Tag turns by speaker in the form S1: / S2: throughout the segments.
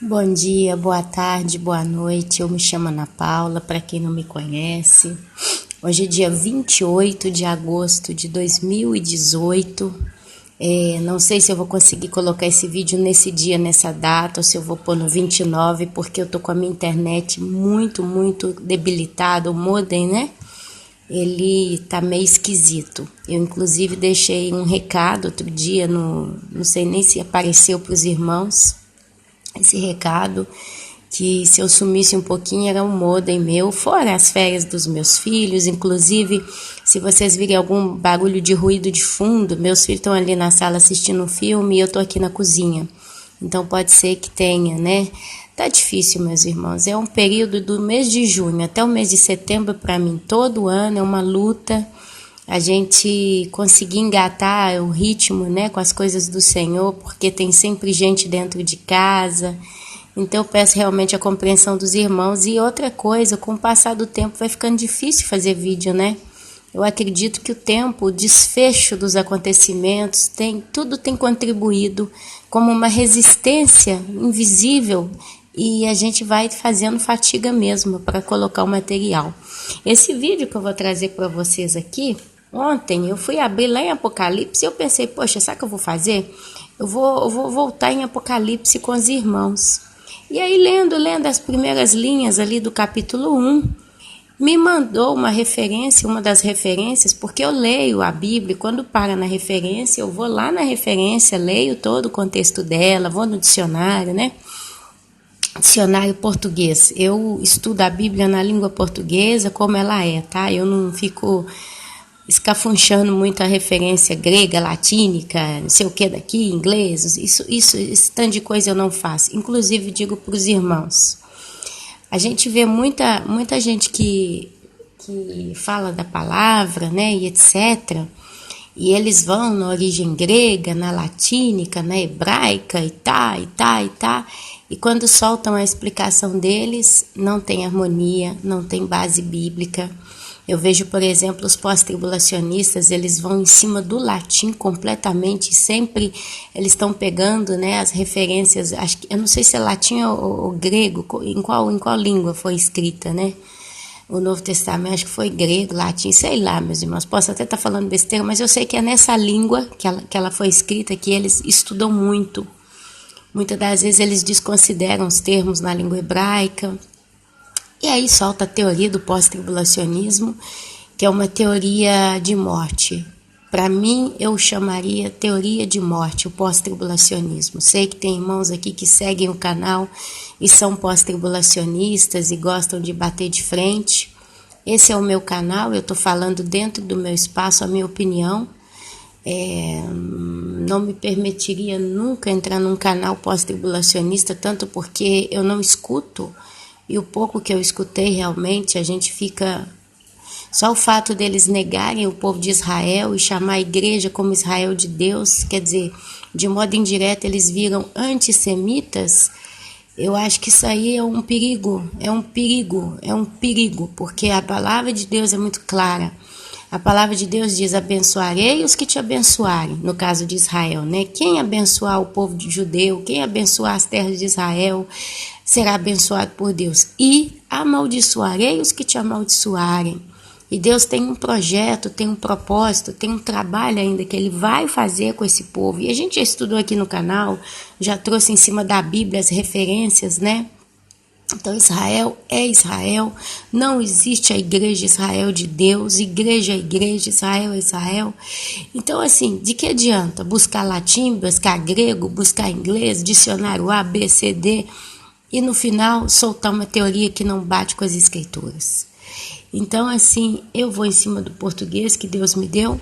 S1: Bom dia, boa tarde, boa noite. Eu me chamo Ana Paula, para quem não me conhece. Hoje é dia 28 de agosto de 2018. Não sei se eu vou conseguir colocar esse vídeo nesse dia, nessa data, ou se eu vou pôr no 29, porque eu tô com a minha internet muito debilitada, o modem, né? Ele tá meio esquisito. Eu, inclusive, deixei um recado outro dia, não sei nem se apareceu para os irmãos, esse recado, que se eu sumisse um pouquinho era um modem meu, fora as férias dos meus filhos. Inclusive, se vocês virem algum barulho de ruído de fundo, meus filhos estão ali na sala assistindo um filme e eu tô aqui na cozinha. Então pode ser que tenha, né? Tá difícil, meus irmãos. É um período do mês de junho até o mês de setembro, para mim, todo ano é uma luta. A gente conseguir engatar o ritmo, né, com as coisas do Senhor, porque tem sempre gente dentro de casa. Então eu peço realmente a compreensão dos irmãos. E outra coisa, com o passar do tempo vai ficando difícil fazer vídeo, né? Eu acredito que o tempo, o desfecho dos acontecimentos, tudo tem contribuído como uma resistência invisível, e a gente vai fazendo fatiga mesmo para colocar o material. Esse vídeo que eu vou trazer para vocês aqui, ontem eu fui abrir lá em Apocalipse e eu pensei, poxa, sabe o que eu vou fazer? Eu vou voltar em Apocalipse com os irmãos. E aí, lendo as primeiras linhas ali do capítulo 1, me mandou uma referência, uma das referências, porque eu leio a Bíblia, quando para na referência, eu vou lá na referência, leio todo o contexto dela, vou no dicionário, né? Dicionário português. Eu estudo a Bíblia na língua portuguesa como ela é, tá? Eu não fico escafunchando muito a referência grega, latínica, não sei o que daqui, inglês, esse tanto de coisa eu não faço. Inclusive, digo para os irmãos, a gente vê muita gente que fala da palavra, né, e etc., e eles vão na origem grega, na latínica, na hebraica, e quando soltam a explicação deles, não tem harmonia, não tem base bíblica. Eu vejo, por exemplo, os pós-tribulacionistas, eles vão em cima do latim completamente, sempre eles estão pegando, né, as referências, acho que, eu não sei se é latim ou grego, em qual língua foi escrita, né? O Novo Testamento, acho que foi grego, latim, sei lá, meus irmãos, posso até estar falando besteira, mas eu sei que é nessa língua que ela foi escrita que eles estudam muito. Muitas das vezes eles desconsideram os termos na língua hebraica. E aí solta a teoria do pós-tribulacionismo, que é uma teoria de morte. Para mim, eu chamaria teoria de morte, o pós-tribulacionismo. Sei que tem irmãos aqui que seguem o canal e são pós-tribulacionistas e gostam de bater de frente. Esse é o meu canal, eu estou falando dentro do meu espaço a minha opinião. Não me permitiria nunca entrar num canal pós-tribulacionista, tanto porque eu não escuto, e o pouco que eu escutei realmente, a gente fica... Só o fato deles negarem o povo de Israel e chamar a igreja como Israel de Deus, quer dizer, de modo indireto eles viram antissemitas. Eu acho que isso aí é um perigo, porque a palavra de Deus é muito clara. A palavra de Deus diz: abençoarei os que te abençoarem, no caso de Israel, né? Quem abençoar o povo judeu, quem abençoar as terras de Israel, será abençoado por Deus. E amaldiçoarei os que te amaldiçoarem. E Deus tem um projeto, tem um propósito, tem um trabalho ainda que Ele vai fazer com esse povo. E a gente já estudou aqui no canal, já trouxe em cima da Bíblia as referências, né? Então Israel é Israel, não existe a igreja Israel de Deus, igreja é igreja, Israel é Israel. Então assim, de que adianta buscar latim, buscar grego, buscar inglês, dicionário A, B, C, D, e no final soltar uma teoria que não bate com as escrituras? Então assim, eu vou em cima do português que Deus me deu,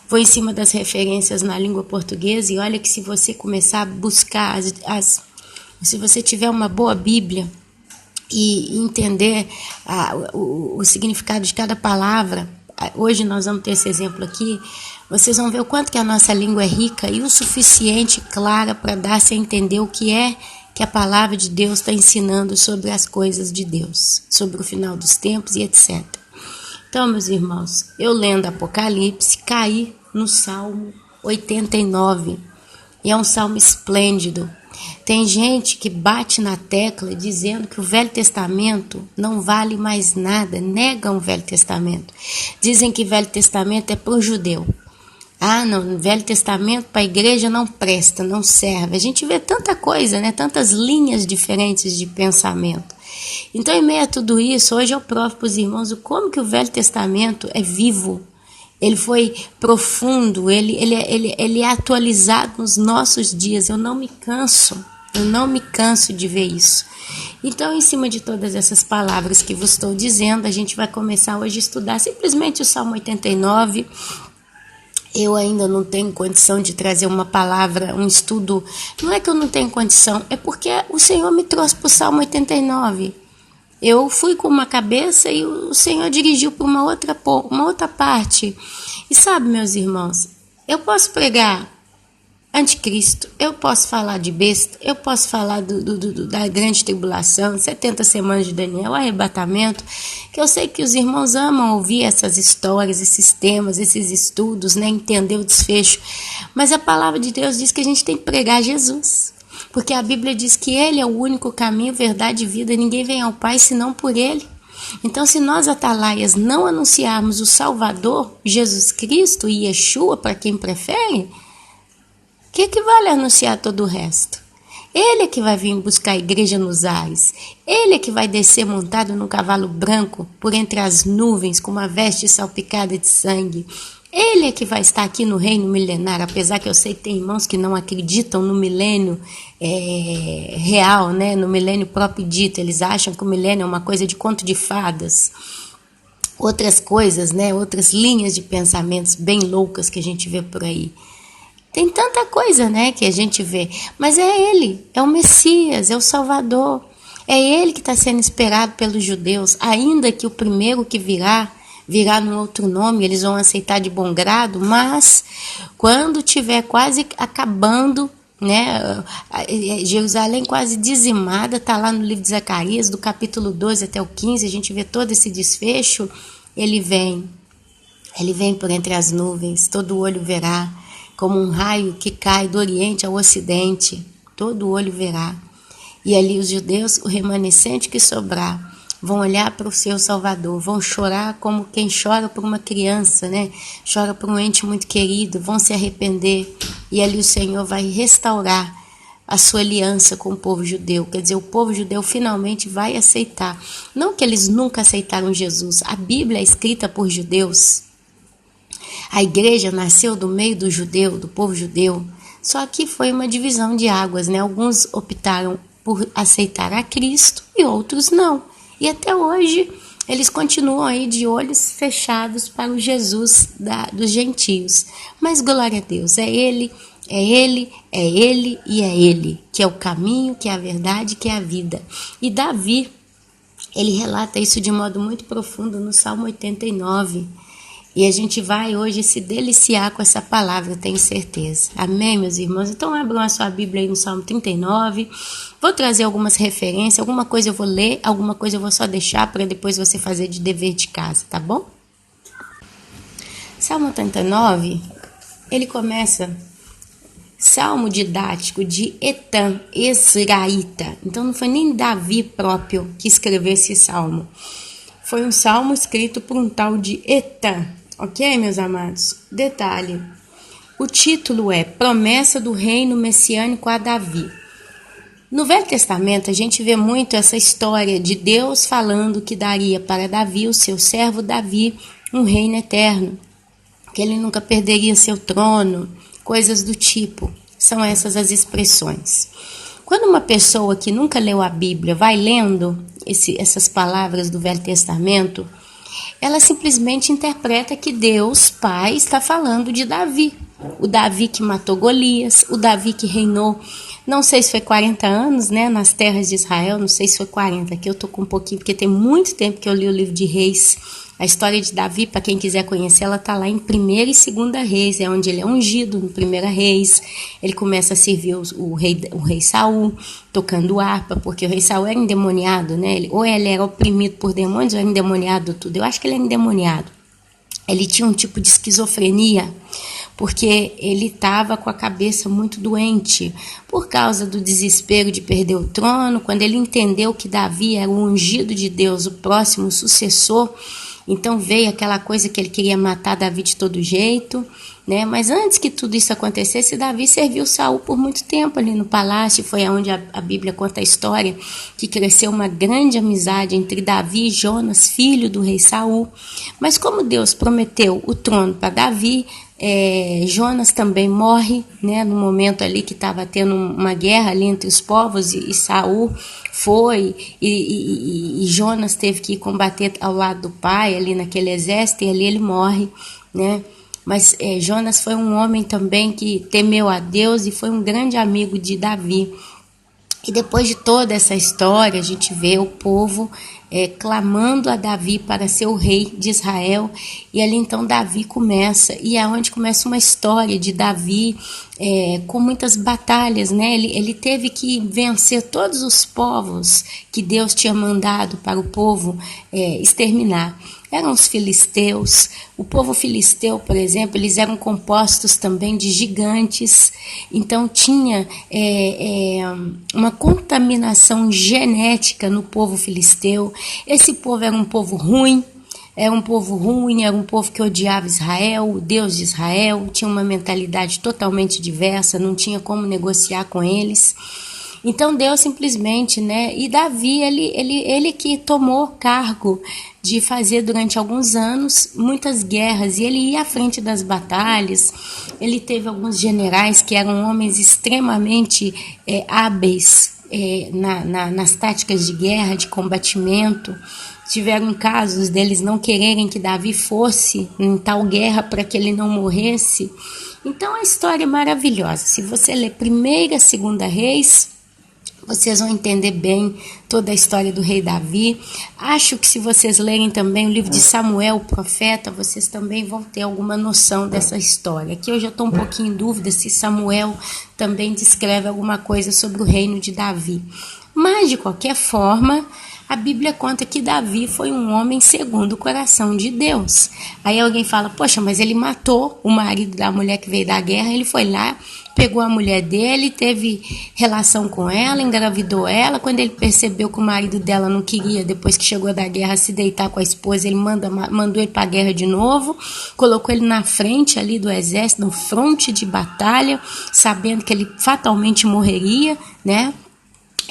S1: vou em cima das referências na língua portuguesa, e olha que se você começar a buscar, se você tiver uma boa Bíblia, e entender o significado de cada palavra, hoje nós vamos ter esse exemplo aqui, vocês vão ver o quanto que a nossa língua é rica e o suficiente clara para dar-se a entender o que é que a palavra de Deus está ensinando sobre as coisas de Deus, sobre o final dos tempos e etc. Então, meus irmãos, eu lendo Apocalipse, caí no Salmo 89, e é um salmo esplêndido. Tem gente que bate na tecla dizendo que o Velho Testamento não vale mais nada, negam o Velho Testamento. Dizem que o Velho Testamento é para o judeu. Ah, não, o Velho Testamento para a igreja não presta, não serve. A gente vê tanta coisa, né? Tantas linhas diferentes de pensamento. Então, em meio a tudo isso, hoje eu provo para os irmãos como que o Velho Testamento é vivo. Ele foi profundo, ele é atualizado nos nossos dias. Eu não me canso de ver isso. Então, em cima de todas essas palavras que vos estou dizendo, a gente vai começar hoje a estudar simplesmente o Salmo 89. Eu ainda não tenho condição de trazer uma palavra, um estudo. Não é que eu não tenho condição, é porque o Senhor me trouxe para o Salmo 89. Eu fui com uma cabeça e o Senhor dirigiu para uma outra parte. E sabe, meus irmãos, eu posso pregar anticristo, eu posso falar de besta, eu posso falar da grande tribulação, 70 semanas de Daniel, arrebatamento, que eu sei que os irmãos amam ouvir essas histórias, esses temas, esses estudos, né, entender o desfecho. Mas a palavra de Deus diz que a gente tem que pregar Jesus. Porque a Bíblia diz que Ele é o único caminho, verdade e vida. Ninguém vem ao Pai senão por Ele. Então, se nós, atalaias, não anunciarmos o Salvador, Jesus Cristo e Yeshua, para quem prefere, o que vale anunciar todo o resto? Ele é que vai vir buscar a igreja nos ares. Ele é que vai descer montado num cavalo branco por entre as nuvens com uma veste salpicada de sangue. Ele é que vai estar aqui no reino milenar, apesar que eu sei que tem irmãos que não acreditam no milênio real, né? No milênio próprio dito. Eles acham que o milênio é uma coisa de conto de fadas. Outras coisas, né? Outras linhas de pensamentos bem loucas que a gente vê por aí. Tem tanta coisa, né, que a gente vê. Mas é Ele, é o Messias, é o Salvador. É Ele que está sendo esperado pelos judeus, ainda que o primeiro que virá num outro nome, eles vão aceitar de bom grado, mas quando tiver quase acabando, né, Jerusalém quase dizimada, está lá no livro de Zacarias, do capítulo 12 até o 15, a gente vê todo esse desfecho, ele vem por entre as nuvens, todo olho verá, como um raio que cai do oriente ao ocidente, todo olho verá. E ali os judeus, o remanescente que sobrar, vão olhar para o seu Salvador, vão chorar como quem chora por uma criança, né? Chora por um ente muito querido, vão se arrepender. E ali o Senhor vai restaurar a sua aliança com o povo judeu. Quer dizer, o povo judeu finalmente vai aceitar. Não que eles nunca aceitaram Jesus. A Bíblia é escrita por judeus. A igreja nasceu do meio do judeu, do povo judeu. Só que foi uma divisão de águas, né? Alguns optaram por aceitar a Cristo e outros não. E até hoje eles continuam aí de olhos fechados para o Jesus dos gentios. Mas glória a Deus, é Ele e é Ele, que é o caminho, que é a verdade, que é a vida. E Davi, ele relata isso de modo muito profundo no Salmo 89. E a gente vai hoje se deliciar com essa palavra, eu tenho certeza. Amém, meus irmãos? Então abram a sua Bíblia aí no Salmo 39. Vou trazer algumas referências, alguma coisa eu vou ler, alguma coisa eu vou só deixar para depois você fazer de dever de casa, tá bom? Salmo 39, ele começa salmo didático de Etan, Esraíta. Então não foi nem Davi próprio que escreveu esse salmo. Foi um salmo escrito por um tal de Etan. Ok, meus amados? Detalhe, o título é Promessa do Reino Messiânico a Davi. No Velho Testamento, a gente vê muito essa história de Deus falando que daria para Davi, o seu servo Davi, um reino eterno, que ele nunca perderia seu trono, coisas do tipo. São essas as expressões. Quando uma pessoa que nunca leu a Bíblia vai lendo essas palavras do Velho Testamento, ela simplesmente interpreta que Deus, Pai, está falando de Davi. O Davi que matou Golias, o Davi que reinou, não sei se foi 40 anos, né, nas terras de Israel, não sei se foi 40, aqui eu tô com um pouquinho, porque tem muito tempo que eu li o livro de Reis. A história de Davi, para quem quiser conhecer, ela está lá em 1ª e 2ª Reis, é onde ele é ungido, no 1ª Reis. Ele começa a servir o rei Saul, tocando harpa, porque o rei Saul era endemoniado, né? Ou ele era oprimido por demônios, ou era endemoniado tudo. Eu acho que ele era endemoniado. Ele tinha um tipo de esquizofrenia, porque ele estava com a cabeça muito doente, por causa do desespero de perder o trono. Quando ele entendeu que Davi era o ungido de Deus, o próximo sucessor, então veio aquela coisa que ele queria matar Davi de todo jeito, né? Mas antes que tudo isso acontecesse, Davi serviu Saul por muito tempo ali no palácio. Foi onde a Bíblia conta a história que cresceu uma grande amizade entre Davi e Jonas, filho do rei Saul. Mas como Deus prometeu o trono para Davi, Jonas também morre, né, no momento ali que estava tendo uma guerra ali entre os povos, e Saul foi, e Jonas teve que combater ao lado do pai ali naquele exército, e ali ele morre, né? Mas Jonas foi um homem também que temeu a Deus e foi um grande amigo de Davi. E depois de toda essa história, a gente vê o povo clamando a Davi para ser o rei de Israel. E ali então Davi começa, e é onde começa uma história de Davi com muitas batalhas, né? Ele teve que vencer todos os povos que Deus tinha mandado para o povo exterminar. Eram os filisteus. O povo filisteu, por exemplo, eles eram compostos também de gigantes. Então tinha uma contaminação genética no povo filisteu. Esse povo era um povo ruim. Era um povo que odiava Israel, o Deus de Israel, tinha uma mentalidade totalmente diversa, não tinha como negociar com eles. Então Deus simplesmente, né? E Davi, ele que tomou cargo de fazer durante alguns anos muitas guerras, e ele ia à frente das batalhas. Ele teve alguns generais que eram homens extremamente hábeis nas táticas de guerra, de combatimento. Tiveram casos deles não quererem que Davi fosse em tal guerra para que ele não morresse. Então a história é maravilhosa. Se você ler 1ª e 2ª Reis, vocês vão entender bem toda a história do rei Davi. Acho que se vocês lerem também o livro de Samuel, o profeta, vocês também vão ter alguma noção dessa história. Aqui eu já estou um pouquinho em dúvida se Samuel também descreve alguma coisa sobre o reino de Davi. Mas, de qualquer forma, a Bíblia conta que Davi foi um homem segundo o coração de Deus. Aí alguém fala, poxa, mas ele matou o marido da mulher que veio da guerra, ele foi lá, pegou a mulher dele, teve relação com ela, engravidou ela. Quando ele percebeu que o marido dela não queria, depois que chegou da guerra, se deitar com a esposa, ele mandou ele para a guerra de novo, colocou ele na frente ali do exército, no fronte de batalha, sabendo que ele fatalmente morreria, né?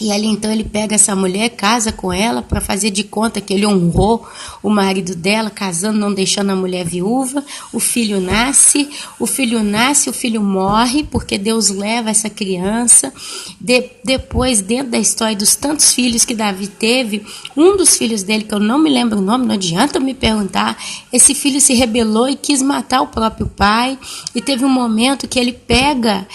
S1: E ali então ele pega essa mulher, casa com ela para fazer de conta que ele honrou o marido dela, casando, não deixando a mulher viúva. O filho nasce, o filho morre, porque Deus leva essa criança. Depois, dentro da história dos tantos filhos que Davi teve, um dos filhos dele, que eu não me lembro o nome, não adianta me perguntar, esse filho se rebelou e quis matar o próprio pai. E teve um momento que ele pega,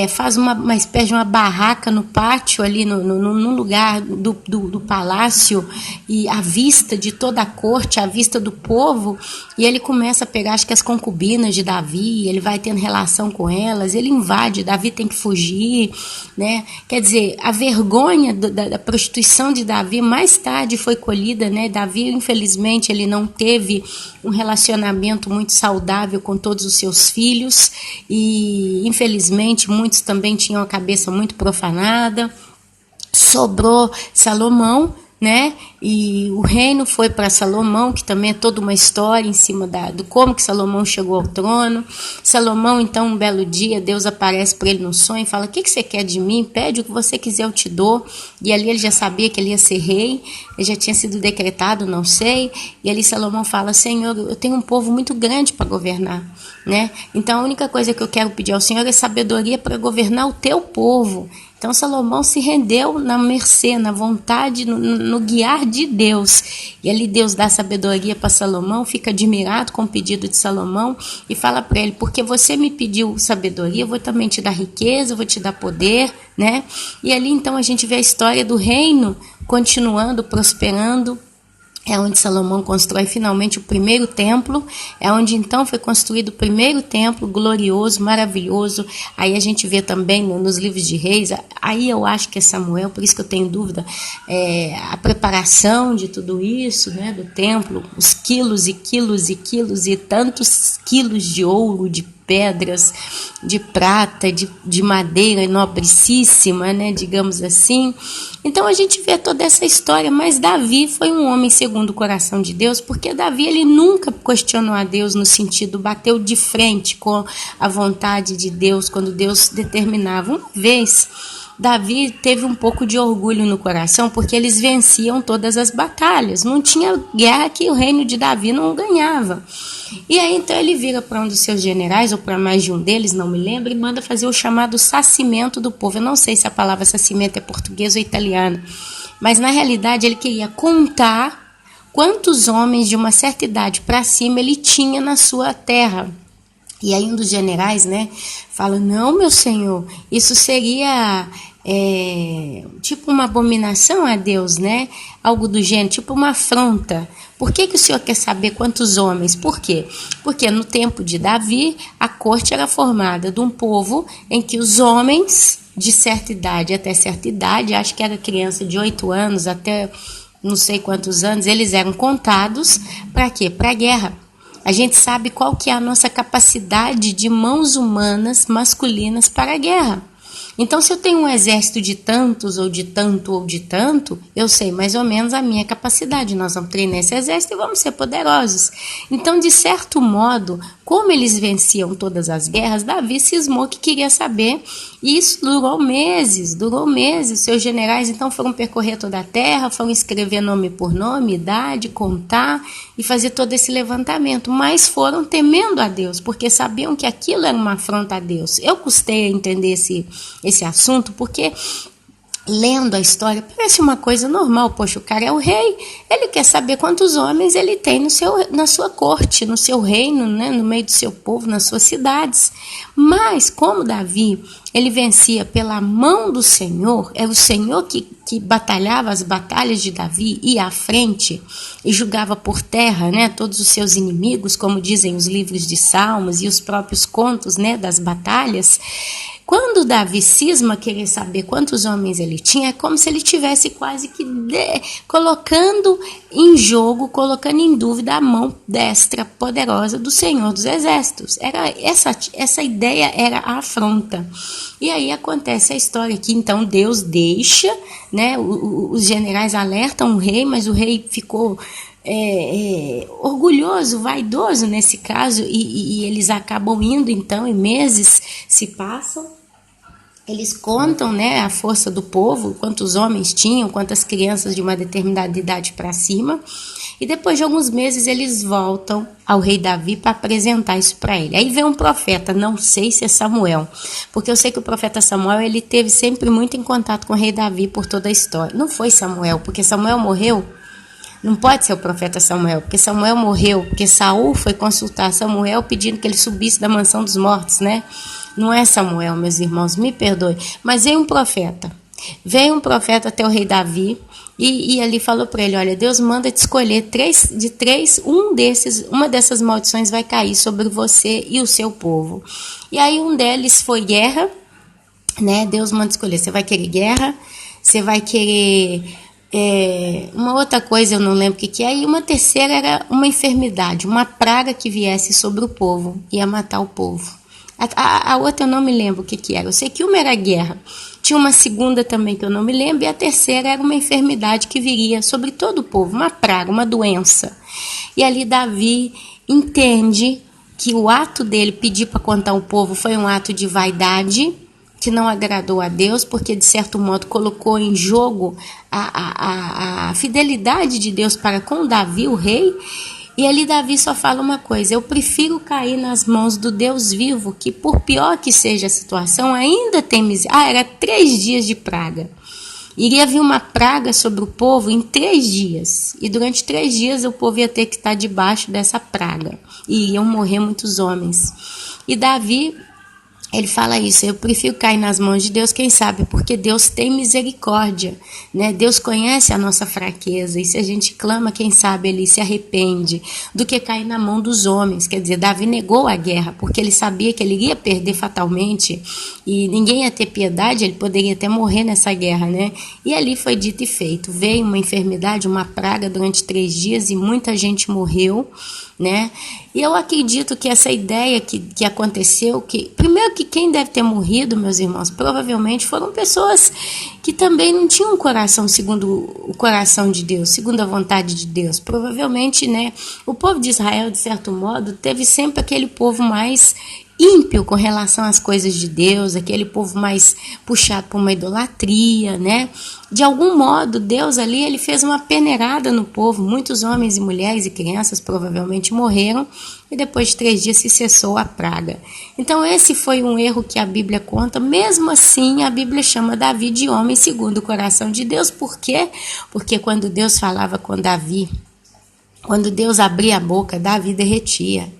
S1: faz uma espécie de uma barraca no pátio ali, num lugar do palácio, e à vista de toda a corte, à vista do povo, e ele começa a pegar, acho que as concubinas de Davi, ele vai tendo relação com elas, ele invade, Davi tem que fugir, né? Quer dizer, a vergonha da prostituição de Davi mais tarde foi colhida, né? Davi, infelizmente, ele não teve um relacionamento muito saudável com todos os seus filhos, e infelizmente muitos também tinham a cabeça muito profanada. Sobrou Salomão, né? E o reino foi para Salomão, que também é toda uma história em cima do como que Salomão chegou ao trono. Salomão, então, um belo dia, Deus aparece para ele no sonho e fala, o que você quer de mim? Pede o que você quiser, eu te dou. E ali ele já sabia que ele ia ser rei, ele já tinha sido decretado, não sei. E ali Salomão fala, Senhor, eu tenho um povo muito grande para governar, né? Então a única coisa que eu quero pedir ao Senhor é sabedoria para governar o teu povo. Então Salomão se rendeu na mercê, na vontade, no guiar de Deus. E ali Deus dá sabedoria para Salomão, fica admirado com o pedido de Salomão e fala para ele, porque você me pediu sabedoria, eu vou também te dar riqueza, eu vou te dar poder, né? E ali então a gente vê a história do reino continuando, prosperando. É onde Salomão constrói finalmente o primeiro templo, é onde então foi construído o primeiro templo glorioso, maravilhoso. Aí a gente vê também nos livros de reis, aí eu acho que é Samuel, por isso que eu tenho dúvida, a preparação de tudo isso, né, do templo, os quilos e quilos e quilos e tantos quilos de ouro, de pedras, de prata, de madeira nobricíssima, né, digamos assim. Então a gente vê toda essa história, mas Davi foi um homem segundo o coração de Deus, porque Davi ele nunca questionou a Deus no sentido, bateu de frente com a vontade de Deus, quando Deus determinava. Uma vez, Davi teve um pouco de orgulho no coração, porque eles venciam todas as batalhas. Não tinha guerra que o reino de Davi não ganhava. E aí então ele vira para um dos seus generais, ou para mais de um deles, não me lembro, e manda fazer o chamado sacimento do povo. Eu não sei se a palavra sacimento é portuguesa ou italiana, mas na realidade ele queria contar quantos homens de uma certa idade para cima ele tinha na sua terra. E aí um dos generais, né, fala, não, meu senhor, isso seria tipo uma abominação a Deus, né? Algo do gênero, tipo uma afronta. Por que o senhor quer saber quantos homens? Por quê? Porque no tempo de Davi, a corte era formada de um povo em que os homens de certa idade até certa idade, acho que era criança de 8 anos até não sei quantos anos, eles eram contados para quê? Para a guerra. A gente sabe qual que é a nossa capacidade de mãos humanas masculinas para a guerra. Então, se eu tenho um exército de tantos, ou de tanto, ou de tanto, eu sei mais ou menos a minha capacidade. Nós vamos treinar esse exército e vamos ser poderosos. Então, de certo modo, como eles venciam todas as guerras, Davi cismou que queria saber. E isso durou meses. Seus generais, então, foram percorrer toda a terra, foram escrever nome por nome, idade, contar e fazer todo esse levantamento. Mas foram temendo a Deus, porque sabiam que aquilo era uma afronta a Deus. Eu custei a entender esse assunto, porque lendo a história parece uma coisa normal. Poxa, o cara é o rei, ele quer saber quantos homens ele tem na sua corte, no seu reino, né, no meio do seu povo, nas suas cidades. Mas como Davi, ele vencia pela mão do Senhor, era o Senhor que batalhava as batalhas de Davi, ia à frente e julgava por terra, né, todos os seus inimigos, como dizem os livros de Salmos e os próprios contos, né, das batalhas. Quando Davi cisma querer saber quantos homens ele tinha, é como se ele tivesse quase que colocando em jogo, colocando em dúvida a mão destra poderosa do Senhor dos Exércitos. Essa ideia era a afronta. E aí acontece a história que então Deus deixa, né, os generais alertam o rei, mas o rei ficou orgulhoso, vaidoso nesse caso, e eles acabam indo então, e meses se passam. Eles contam, né, a força do povo, quantos homens tinham, quantas crianças de uma determinada idade para cima. E depois de alguns meses eles voltam ao rei Davi para apresentar isso para ele. Aí vem um profeta, não sei se é Samuel, porque eu sei que o profeta Samuel ele teve sempre muito em contato com o rei Davi por toda a história. Não foi Samuel, porque Samuel morreu. Não pode ser o profeta Samuel, porque Samuel morreu, porque Saul foi consultar Samuel pedindo que ele subisse da mansão dos mortos, né? Não é Samuel, meus irmãos, me perdoe. Mas veio um profeta até o rei Davi e ali falou para ele, olha, Deus manda te escolher uma dessas maldições vai cair sobre você e o seu povo. E aí um deles foi guerra, né? Deus manda escolher, você vai querer guerra, você vai querer... uma outra coisa eu não lembro o que é, e uma terceira era uma enfermidade, uma praga que viesse sobre o povo, ia matar o povo. A outra eu não me lembro o que era, eu sei que uma era guerra, tinha uma segunda também que eu não me lembro, e a terceira era uma enfermidade que viria sobre todo o povo, uma praga, uma doença. E ali Davi entende que o ato dele pedir para contar o povo foi um ato de vaidade, que não agradou a Deus, porque de certo modo colocou em jogo a fidelidade de Deus para com Davi, o rei. E ali Davi só fala uma coisa, eu prefiro cair nas mãos do Deus vivo, que por pior que seja a situação, ainda tem misericórdia. Era 3 dias de praga. Iria vir uma praga sobre o povo em 3 dias. E durante 3 dias o povo ia ter que estar debaixo dessa praga. E iriam morrer muitos homens. E Davi... ele fala isso, eu prefiro cair nas mãos de Deus, quem sabe, porque Deus tem misericórdia, né? Deus conhece a nossa fraqueza, e se a gente clama, quem sabe ele se arrepende, do que cair na mão dos homens. Quer dizer, Davi negou a guerra, porque ele sabia que ele iria perder fatalmente, e ninguém ia ter piedade, ele poderia até morrer nessa guerra, né? E ali foi dito e feito, veio uma enfermidade, uma praga durante 3 dias, e muita gente morreu, né? E eu acredito que essa ideia que aconteceu, primeiro que quem deve ter morrido, meus irmãos, provavelmente foram pessoas que também não tinham um coração segundo o coração de Deus, segundo a vontade de Deus. Provavelmente, né, o povo de Israel, de certo modo, teve sempre aquele povo mais ímpio com relação às coisas de Deus, aquele povo mais puxado por uma idolatria, né? De algum modo, Deus ali, ele fez uma peneirada no povo, muitos homens e mulheres e crianças provavelmente morreram, e depois de 3 dias se cessou a praga. Então esse foi um erro que a Bíblia conta. Mesmo assim, a Bíblia chama Davi de homem segundo o coração de Deus. Por quê? Porque quando Deus falava com Davi, quando Deus abria a boca, Davi derretia.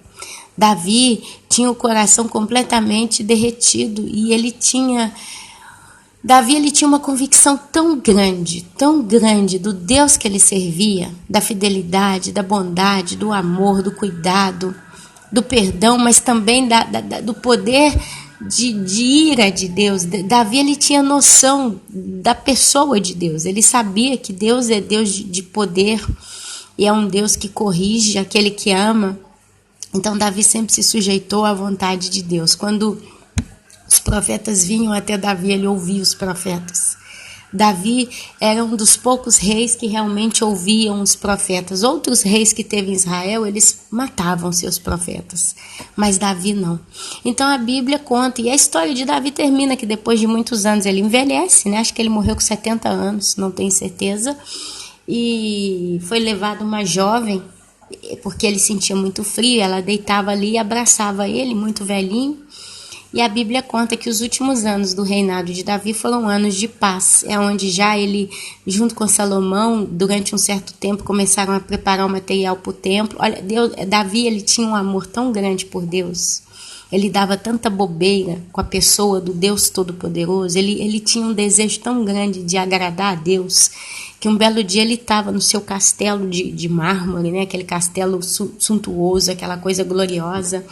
S1: Davi tinha o coração completamente derretido e Davi ele tinha uma convicção tão grande do Deus que ele servia, da fidelidade, da bondade, do amor, do cuidado, do perdão, mas também do poder de ira de Deus. Davi ele tinha noção da pessoa de Deus, ele sabia que Deus é Deus de poder e é um Deus que corrige aquele que ama. Então Davi sempre se sujeitou à vontade de Deus. Quando os profetas vinham até Davi, ele ouvia os profetas. Davi era um dos poucos reis que realmente ouviam os profetas. Outros reis que teve em Israel, eles matavam seus profetas, mas Davi não. Então a Bíblia conta, e a história de Davi termina que depois de muitos anos ele envelhece, né? Acho que ele morreu com 70 anos, não tenho certeza, e foi levado uma jovem, porque ele sentia muito frio, ela deitava ali e abraçava ele, muito velhinho. E a Bíblia conta que os últimos anos do reinado de Davi foram anos de paz. É onde já ele, junto com Salomão, durante um certo tempo, começaram a preparar o material para o templo. Olha, Davi ele tinha um amor tão grande por Deus. Ele dava tanta bobeira com a pessoa do Deus Todo-Poderoso. Ele tinha um desejo tão grande de agradar a Deus, que um belo dia ele estava no seu castelo de mármore, né? Aquele castelo suntuoso, aquela coisa gloriosa.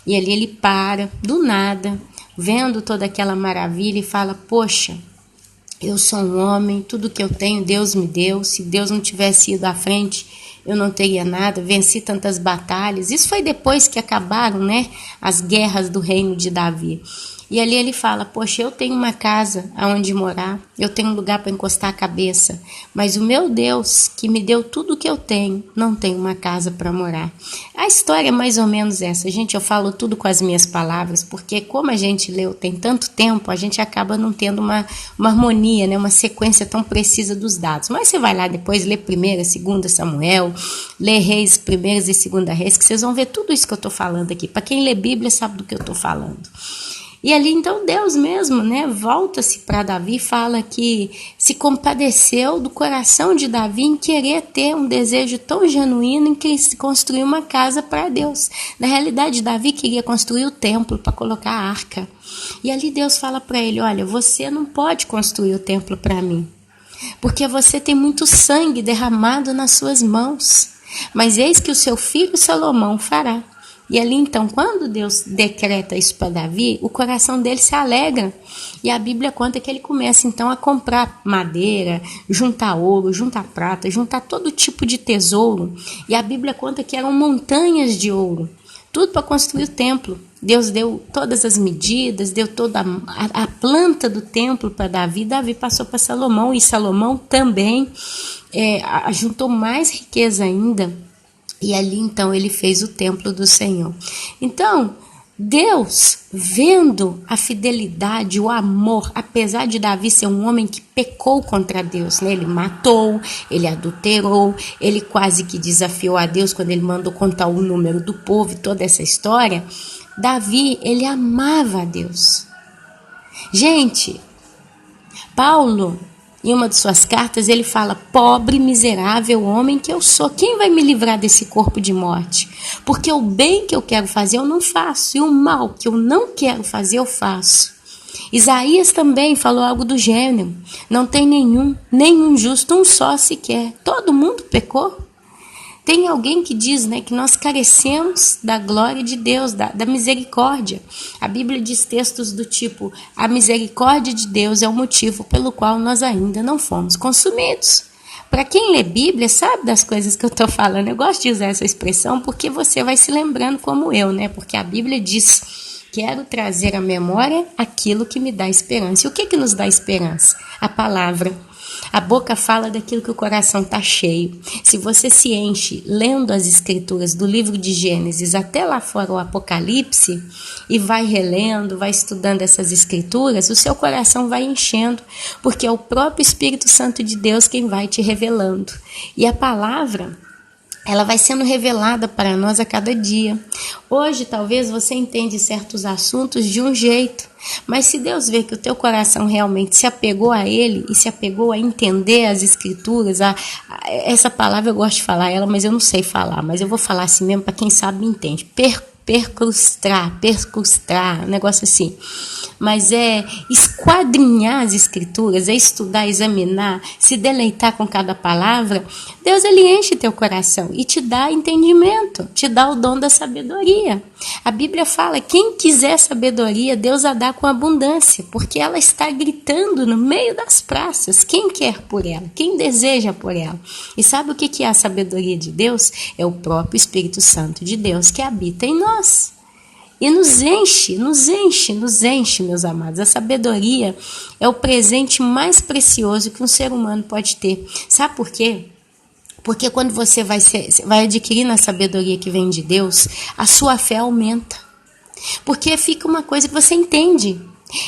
S1: E ali ele para, do nada, vendo toda aquela maravilha e fala: poxa, eu sou um homem, tudo que eu tenho Deus me deu. Se Deus não tivesse ido à frente, eu não teria nada, venci tantas batalhas. Isso foi depois que acabaram, né, as guerras do reino de Davi. E ali ele fala: poxa, eu tenho uma casa aonde morar, eu tenho um lugar para encostar a cabeça, mas o meu Deus, que me deu tudo o que eu tenho, não tem uma casa para morar. A história é mais ou menos essa. Gente, eu falo tudo com as minhas palavras, porque como a gente leu tem tanto tempo, a gente acaba não tendo uma harmonia, né, uma sequência tão precisa dos dados. Mas você vai lá depois, lê 1ª, 2ª Samuel, lê Reis, 1ª e 2ª Reis, que vocês vão ver tudo isso que eu estou falando aqui. Para quem lê Bíblia sabe do que eu estou falando. E ali então Deus mesmo, né, volta-se para Davi e fala que se compadeceu do coração de Davi em querer ter um desejo tão genuíno em que construir uma casa para Deus. Na realidade, Davi queria construir o templo para colocar a arca. E ali Deus fala para ele: olha, você não pode construir o templo para mim, porque você tem muito sangue derramado nas suas mãos, mas eis que o seu filho Salomão fará. E ali então, quando Deus decreta isso para Davi, o coração dele se alegra. E a Bíblia conta que ele começa então a comprar madeira, juntar ouro, juntar prata, juntar todo tipo de tesouro. E a Bíblia conta que eram montanhas de ouro, tudo para construir o templo. Deus deu todas as medidas, deu toda a planta do templo para Davi. Davi passou para Salomão, e Salomão também juntou mais riqueza ainda. E ali então ele fez o templo do Senhor. Então Deus, vendo a fidelidade, o amor, apesar de Davi ser um homem que pecou contra Deus, né? Ele matou, ele adulterou, ele quase que desafiou a Deus quando ele mandou contar o número do povo e toda essa história. Davi, ele amava a Deus. Gente, Paulo, em uma de suas cartas, ele fala: pobre, miserável homem que eu sou, quem vai me livrar desse corpo de morte? Porque o bem que eu quero fazer eu não faço, e o mal que eu não quero fazer eu faço. Isaías também falou algo do gênero: não tem nenhum justo, um só sequer, todo mundo pecou. Tem alguém que diz, né, que nós carecemos da glória de Deus, da misericórdia. A Bíblia diz textos do tipo: a misericórdia de Deus é o motivo pelo qual nós ainda não fomos consumidos. Para quem lê Bíblia, sabe das coisas que eu estou falando. Eu gosto de usar essa expressão porque você vai se lembrando como eu, né? Porque a Bíblia diz: quero trazer à memória aquilo que me dá esperança. E o que nos dá esperança? A palavra. A boca fala daquilo que o coração está cheio. Se você se enche lendo as escrituras do livro de Gênesis até lá fora o Apocalipse e vai relendo, vai estudando essas escrituras, o seu coração vai enchendo, porque é o próprio Espírito Santo de Deus quem vai te revelando. E a palavra, ela vai sendo revelada para nós a cada dia. Hoje, talvez você entende certos assuntos de um jeito, mas se Deus vê que o teu coração realmente se apegou a Ele e se apegou a entender as Escrituras, essa palavra eu gosto de falar ela, mas eu não sei falar, mas eu vou falar assim mesmo para quem sabe me entende. Percrustar, um negócio assim. Mas é esquadrinhar as escrituras, é estudar, examinar, se deleitar com cada palavra. Deus, ele enche teu coração e te dá entendimento, te dá o dom da sabedoria. A Bíblia fala, quem quiser sabedoria, Deus a dá com abundância, porque ela está gritando no meio das praças. Quem quer por ela? Quem deseja por ela? E sabe o que é a sabedoria de Deus? É o próprio Espírito Santo de Deus que habita em nós. E nos enche, meus amados. A sabedoria é o presente mais precioso que um ser humano pode ter. Sabe por quê? Porque quando você vai adquirindo a sabedoria que vem de Deus, a sua fé aumenta. Porque fica uma coisa que você entende.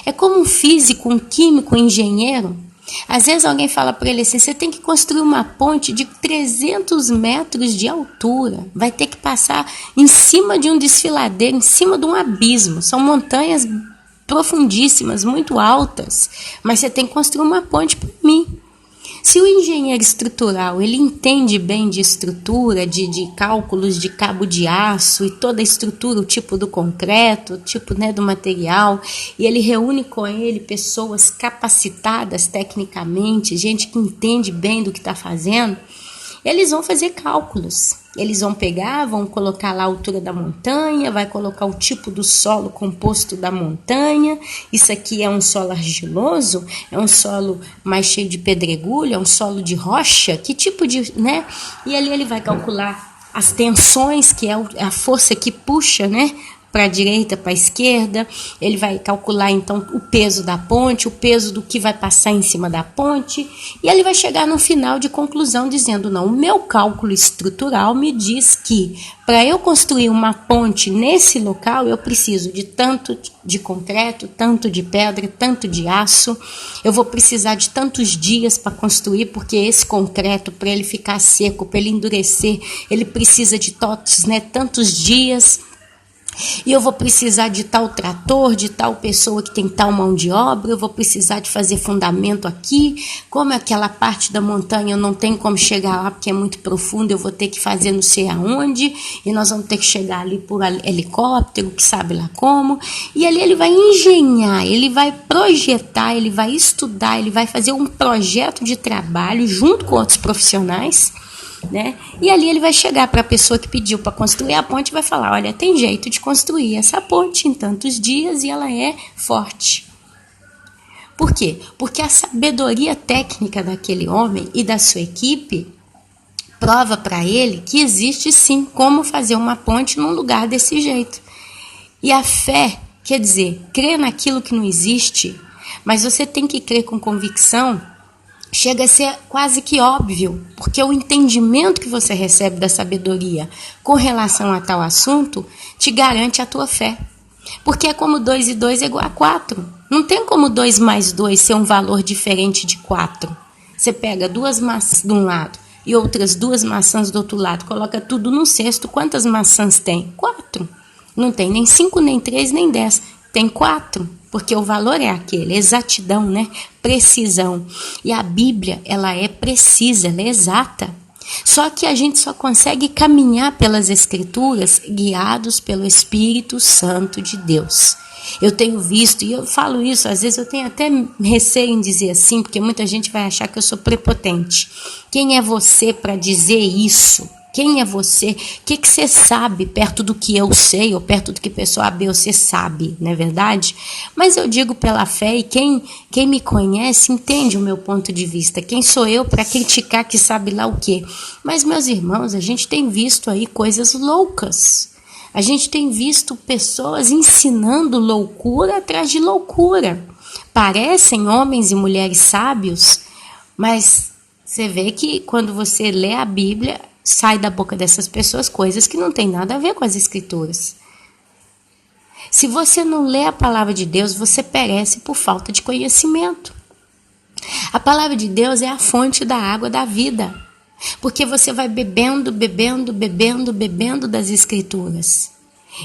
S1: É como um físico, um químico, um engenheiro. Às vezes alguém fala para ele assim, você tem que construir uma ponte de 300 metros de altura, vai ter que passar em cima de um desfiladeiro, em cima de um abismo, são montanhas profundíssimas, muito altas, mas você tem que construir uma ponte para mim. Se o engenheiro estrutural, ele entende bem de estrutura, de cálculos de cabo de aço e toda a estrutura, o tipo do concreto, o tipo, né, do material, e ele reúne com ele pessoas capacitadas tecnicamente, gente que entende bem do que está fazendo, eles vão fazer cálculos. Eles vão pegar, vão colocar lá a altura da montanha, vai colocar o tipo do solo composto da montanha. Isso aqui é um solo argiloso, é um solo mais cheio de pedregulho, é um solo de rocha, que tipo de, né? E ali ele vai calcular as tensões, que é a força que puxa, né? Para a direita, para a esquerda, ele vai calcular então o peso da ponte, o peso do que vai passar em cima da ponte, e ele vai chegar no final de conclusão dizendo, não, o meu cálculo estrutural me diz que para eu construir uma ponte nesse local, eu preciso de tanto de concreto, tanto de pedra, tanto de aço, eu vou precisar de tantos dias para construir, porque esse concreto, para ele ficar seco, para ele endurecer, ele precisa de tantos dias. E eu vou precisar de tal trator, de tal pessoa que tem tal mão de obra, eu vou precisar de fazer fundamento aqui, como aquela parte da montanha eu não tenho como chegar lá porque é muito profundo, eu vou ter que fazer não sei aonde, e nós vamos ter que chegar ali por helicóptero, que sabe lá como, e ali ele vai engenhar, ele vai projetar, ele vai estudar, ele vai fazer um projeto de trabalho junto com outros profissionais, né? E ali ele vai chegar para a pessoa que pediu para construir a ponte e vai falar, olha, tem jeito de construir essa ponte em tantos dias e ela é forte. Por quê? Porque a sabedoria técnica daquele homem e da sua equipe prova para ele que existe sim como fazer uma ponte num lugar desse jeito. E a fé, quer dizer, crer naquilo que não existe, mas você tem que crer com convicção. Chega a ser quase que óbvio, porque o entendimento que você recebe da sabedoria com relação a tal assunto te garante a tua fé. Porque é como 2 e 2 é igual a 4. Não tem como 2 mais 2 ser um valor diferente de 4. Você pega 2 maçãs de um lado e outras 2 maçãs do outro lado, coloca tudo num cesto, quantas maçãs tem? 4. Não tem nem 5, nem 3, nem 10. Tem 4. Porque o valor é aquele, exatidão, né? Precisão. E a Bíblia, ela é precisa, ela é exata. Só que a gente só consegue caminhar pelas Escrituras guiados pelo Espírito Santo de Deus. Eu tenho visto, e eu falo isso, às vezes eu tenho até receio em dizer assim, porque muita gente vai achar que eu sou prepotente. Quem é você para dizer isso? Quem é você? O que você sabe perto do que eu sei ou perto do que pessoa B você sabe, não é verdade? Mas eu digo pela fé e quem me conhece entende o meu ponto de vista. Quem sou eu para criticar que sabe lá o quê? Mas, meus irmãos, a gente tem visto aí coisas loucas. A gente tem visto pessoas ensinando loucura atrás de loucura. Parecem homens e mulheres sábios, mas você vê que quando você lê a Bíblia, sai da boca dessas pessoas coisas que não tem nada a ver com as Escrituras. Se você não lê a palavra de Deus, você perece por falta de conhecimento. A palavra de Deus é a fonte da água da vida, porque você vai bebendo, bebendo, bebendo, bebendo das Escrituras.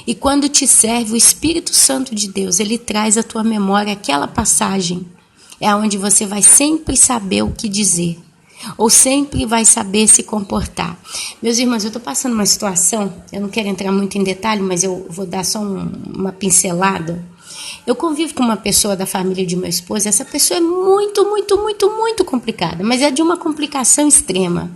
S1: E quando te serve o Espírito Santo de Deus, ele traz à tua memória aquela passagem, é onde você vai sempre saber o que dizer, ou sempre vai saber se comportar. Meus irmãos, eu estou passando uma situação, eu não quero entrar muito em detalhe, mas eu vou dar só uma pincelada. Eu convivo com uma pessoa da família de meu esposo, essa pessoa é muito, muito, muito, muito complicada, mas é de uma complicação extrema.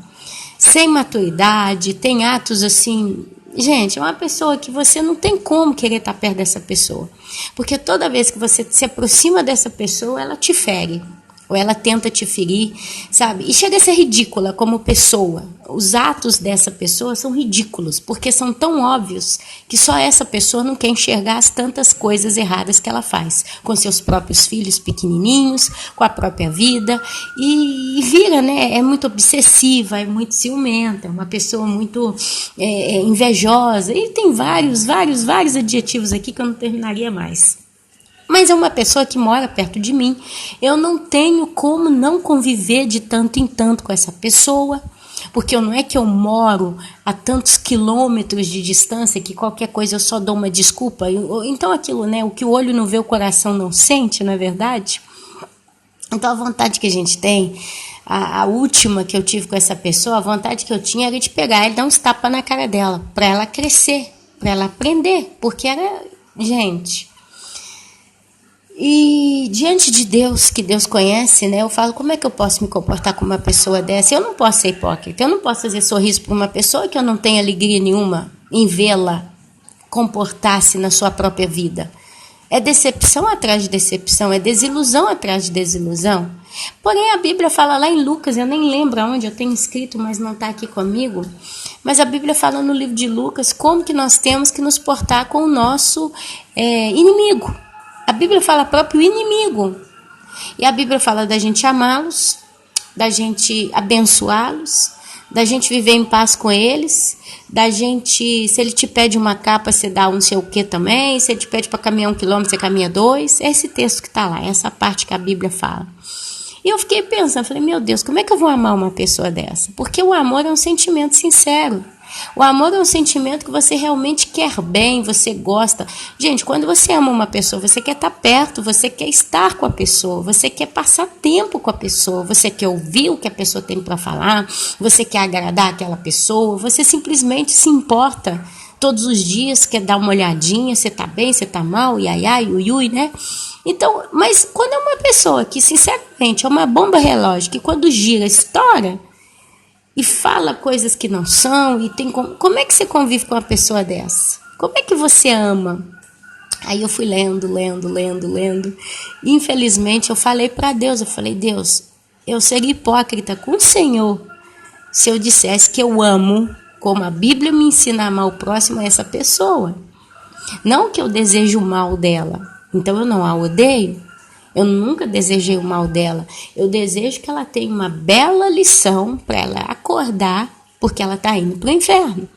S1: Sem maturidade, tem atos assim... Gente, é uma pessoa que você não tem como querer estar perto dessa pessoa. Porque toda vez que você se aproxima dessa pessoa, ela te fere. Ou ela tenta te ferir, sabe? E chega a ser ridícula como pessoa. Os atos dessa pessoa são ridículos, porque são tão óbvios que só essa pessoa não quer enxergar as tantas coisas erradas que ela faz. Com seus próprios filhos pequenininhos, com a própria vida. E vira, né? É muito obsessiva, é muito ciumenta, é uma pessoa muito invejosa. E tem vários adjetivos aqui que eu não terminaria mais. Mas é uma pessoa que mora perto de mim. Eu não tenho como não conviver de tanto em tanto com essa pessoa, porque não é que eu moro a tantos quilômetros de distância que qualquer coisa eu só dou uma desculpa. Então aquilo, né, o que o olho não vê, o coração não sente, não é verdade? Então a vontade que a gente tem, a última que eu tive com essa pessoa, a vontade que eu tinha era de pegar ela e dar uns tapas na cara dela, para ela crescer, para ela aprender, porque era, gente... E diante de Deus, que Deus conhece, né, eu falo, como é que eu posso me comportar com uma pessoa dessa? Eu não posso ser hipócrita, eu não posso fazer sorriso para uma pessoa que eu não tenho alegria nenhuma em vê-la comportar-se na sua própria vida. É decepção atrás de decepção, é desilusão atrás de desilusão. Porém, a Bíblia fala lá em Lucas, eu nem lembro aonde eu tenho escrito, mas não está aqui comigo, mas a Bíblia fala no livro de Lucas como que nós temos que nos portar com o nosso inimigo. A Bíblia fala próprio inimigo. E a Bíblia fala da gente amá-los, da gente abençoá-los, da gente viver em paz com eles, da gente, se ele te pede uma capa, você dá um não sei o que também, se ele te pede para caminhar 1 quilômetro, você caminha 2. É esse texto que está lá, essa parte que a Bíblia fala. E eu fiquei pensando, falei, meu Deus, como é que eu vou amar uma pessoa dessa? Porque o amor é um sentimento sincero. O amor é um sentimento que você realmente quer bem, você gosta. Gente, quando você ama uma pessoa, você quer estar perto, você quer estar com a pessoa, você quer passar tempo com a pessoa, você quer ouvir o que a pessoa tem para falar, você quer agradar aquela pessoa, você simplesmente se importa. Todos os dias quer dar uma olhadinha, você tá bem, você tá mal, iai, ai, ui, ui, né? Então, mas quando é uma pessoa que, sinceramente, é uma bomba relógio, que quando gira, estoura, e fala coisas que não são, e tem como é que você convive com uma pessoa dessa? Como é que você ama? Aí eu fui lendo, e infelizmente eu falei para Deus, eu falei, Deus, eu seria hipócrita com o Senhor se eu dissesse que eu amo, como a Bíblia me ensina a amar o próximo, a essa pessoa. Não que eu desejo o mal dela, então eu não a odeio. Eu nunca desejei o mal dela. Eu desejo que ela tenha uma bela lição para ela acordar, porque ela está indo para o inferno.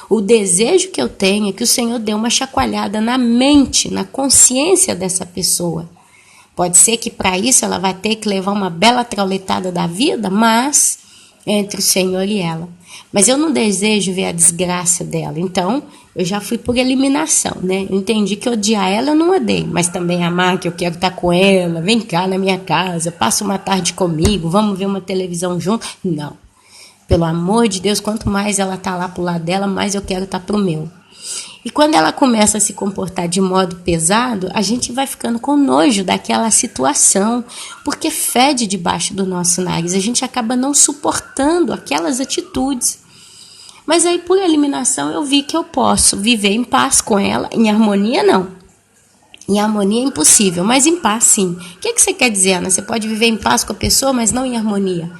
S1: O desejo que eu tenho é que o Senhor dê uma chacoalhada na mente, na consciência dessa pessoa. Pode ser que para isso ela vai ter que levar uma bela trauletada da vida, mas entre o Senhor e ela. Mas eu não desejo ver a desgraça dela. Então, eu já fui por eliminação, né? Eu entendi que odiar ela eu não odeio, mas também amar, que eu quero estar com ela, vem cá na minha casa, passa uma tarde comigo, vamos ver uma televisão junto. Não. Pelo amor de Deus, quanto mais ela está lá pro lado dela, mais eu quero estar pro meu. E quando ela começa a se comportar de modo pesado, a gente vai ficando com nojo daquela situação, porque fede debaixo do nosso nariz. A gente acaba não suportando aquelas atitudes. Mas aí, por eliminação, eu vi que eu posso viver em paz com ela. Em harmonia, não. Em harmonia é impossível, mas em paz, sim. O que você quer dizer, Ana? Você pode viver em paz com a pessoa, mas não em harmonia.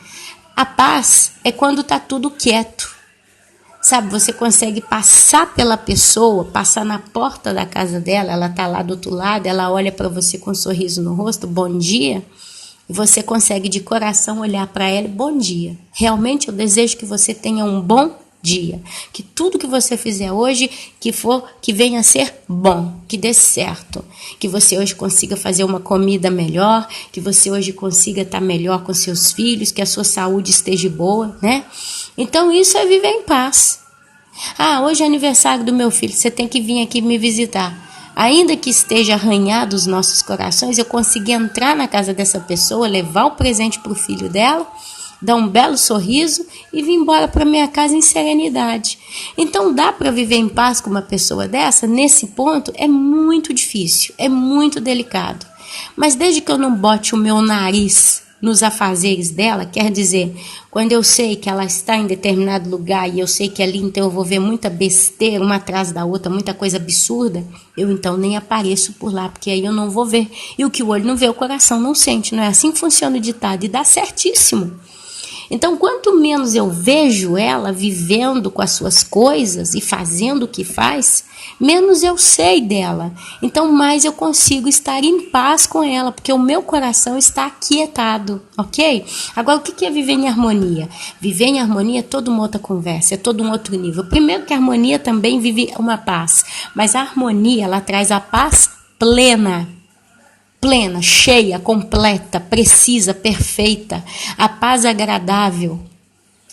S1: A paz é quando está tudo quieto. Sabe, você consegue passar pela pessoa, passar na porta da casa dela, ela está lá do outro lado, ela olha para você com um sorriso no rosto, bom dia, e você consegue de coração olhar para ela, bom dia. Realmente eu desejo que você tenha um bom dia, que tudo que você fizer hoje, que venha a ser bom, que dê certo, que você hoje consiga fazer uma comida melhor, que você hoje consiga estar melhor com seus filhos, que a sua saúde esteja boa, né? Então isso é viver em paz. Hoje é aniversário do meu filho, você tem que vir aqui me visitar. Ainda que esteja arranhado os nossos corações, eu consegui entrar na casa dessa pessoa, levar o presente para o filho dela, dar um belo sorriso e vir embora para minha casa em serenidade. Então dá para viver em paz com uma pessoa dessa? Nesse ponto é muito difícil, é muito delicado. Mas desde que eu não bote o meu nariz nos afazeres dela, quer dizer, quando eu sei que ela está em determinado lugar e eu sei que ali então eu vou ver muita besteira uma atrás da outra, muita coisa absurda, eu então nem apareço por lá, porque aí eu não vou ver. E o que o olho não vê, o coração não sente, não é assim que funciona o ditado, e dá certíssimo. Então, quanto menos eu vejo ela vivendo com as suas coisas e fazendo o que faz, menos eu sei dela. Então, mais eu consigo estar em paz com ela, porque o meu coração está aquietado, ok? Agora, o que é viver em harmonia? Viver em harmonia é toda uma outra conversa, é todo um outro nível. Primeiro que a harmonia também vive uma paz, mas a harmonia, ela traz a paz plena, cheia, completa, precisa, perfeita, a paz agradável,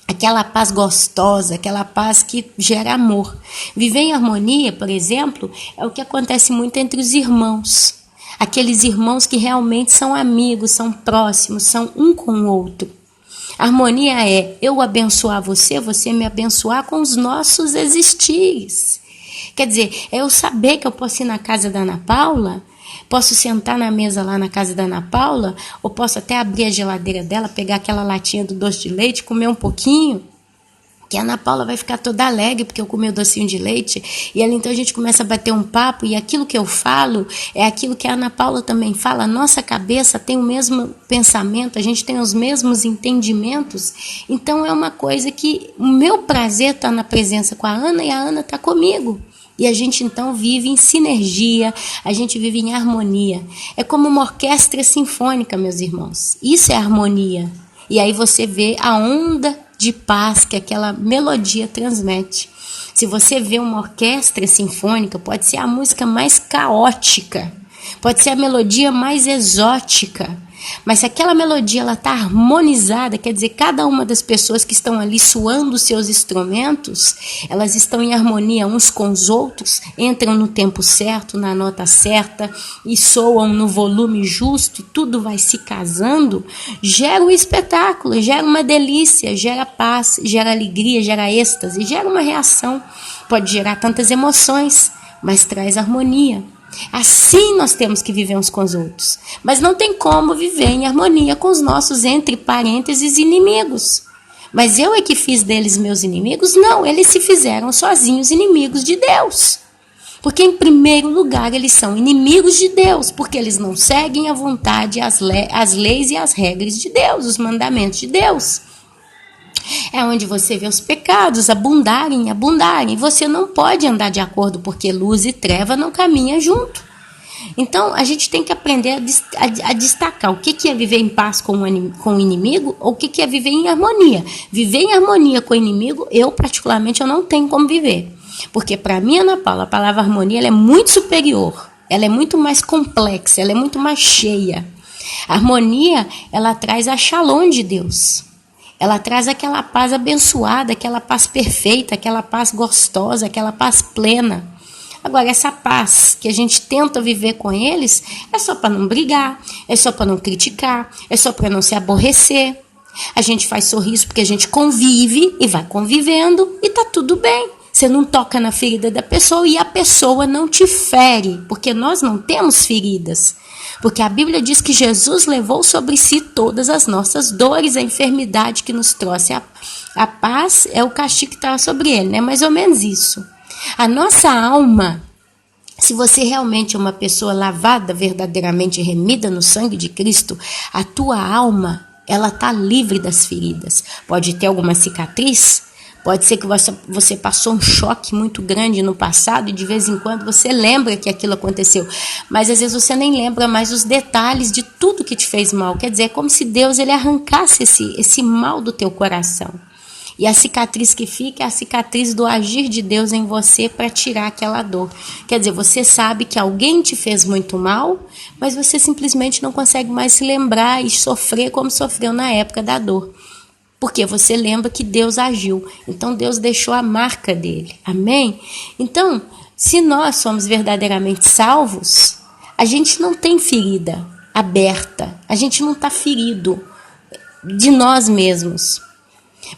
S1: aquela paz gostosa, aquela paz que gera amor. Viver em harmonia, por exemplo, é o que acontece muito entre os irmãos, aqueles irmãos que realmente são amigos, são próximos, são um com o outro. Harmonia é eu abençoar você, você me abençoar com os nossos existires. Quer dizer, é eu saber que eu posso ir na casa da Ana Paula, posso sentar na mesa lá na casa da Ana Paula, ou posso até abrir a geladeira dela, pegar aquela latinha do doce de leite, comer um pouquinho, que a Ana Paula vai ficar toda alegre porque eu comi o docinho de leite, e ali então a gente começa a bater um papo, e aquilo que eu falo é aquilo que a Ana Paula também fala, a nossa cabeça tem o mesmo pensamento, a gente tem os mesmos entendimentos, então é uma coisa que o meu prazer está na presença com a Ana, e a Ana está comigo. E a gente então vive em sinergia, a gente vive em harmonia. É como uma orquestra sinfônica, meus irmãos. Isso é harmonia. E aí você vê a onda de paz que aquela melodia transmite. Se você vê uma orquestra sinfônica, pode ser a música mais caótica, pode ser a melodia mais exótica, mas se aquela melodia está harmonizada, quer dizer, cada uma das pessoas que estão ali suando os seus instrumentos, elas estão em harmonia uns com os outros, entram no tempo certo, na nota certa, e soam no volume justo, e tudo vai se casando, gera um espetáculo, gera uma delícia, gera paz, gera alegria, gera êxtase, gera uma reação, pode gerar tantas emoções, mas traz harmonia. Assim nós temos que viver uns com os outros, mas não tem como viver em harmonia com os nossos, entre parênteses, inimigos. Mas eu é que fiz deles meus inimigos? Não, eles se fizeram sozinhos inimigos de Deus, porque em primeiro lugar eles são inimigos de Deus, porque eles não seguem a vontade, as leis e as regras de Deus, os mandamentos de Deus. É onde você vê os pecados abundarem. Você não pode andar de acordo, porque luz e treva não caminham junto. Então, a gente tem que aprender a destacar o que é viver em paz com o inimigo ou o que é viver em harmonia. Viver em harmonia com o inimigo, eu particularmente, eu não tenho como viver. Porque para mim, Ana Paula, a palavra harmonia ela é muito superior. Ela é muito mais complexa, ela é muito mais cheia. A harmonia, ela traz a shalom de Deus. Ela traz aquela paz abençoada, aquela paz perfeita, aquela paz gostosa, aquela paz plena. Agora, essa paz que a gente tenta viver com eles é só para não brigar, é só para não criticar, é só para não se aborrecer. A gente faz sorriso porque a gente convive e vai convivendo e tá tudo bem. Você não toca na ferida da pessoa e a pessoa não te fere, porque nós não temos feridas. Porque a Bíblia diz que Jesus levou sobre si todas as nossas dores, a enfermidade que nos trouxe a paz é o castigo que está sobre ele, né? Mais ou menos isso. A nossa alma, se você realmente é uma pessoa lavada, verdadeiramente remida no sangue de Cristo, a tua alma, ela está livre das feridas. Pode ter alguma cicatriz, pode ser que você passou um choque muito grande no passado e de vez em quando você lembra que aquilo aconteceu. Mas às vezes você nem lembra mais os detalhes de tudo que te fez mal. Quer dizer, é como se Deus ele arrancasse esse mal do teu coração. E a cicatriz que fica é a cicatriz do agir de Deus em você para tirar aquela dor. Quer dizer, você sabe que alguém te fez muito mal, mas você simplesmente não consegue mais se lembrar e sofrer como sofreu na época da dor. Porque você lembra que Deus agiu. Então Deus deixou a marca dele. Amém? Então, se nós somos verdadeiramente salvos, a gente não tem ferida aberta. A gente não está ferido de nós mesmos.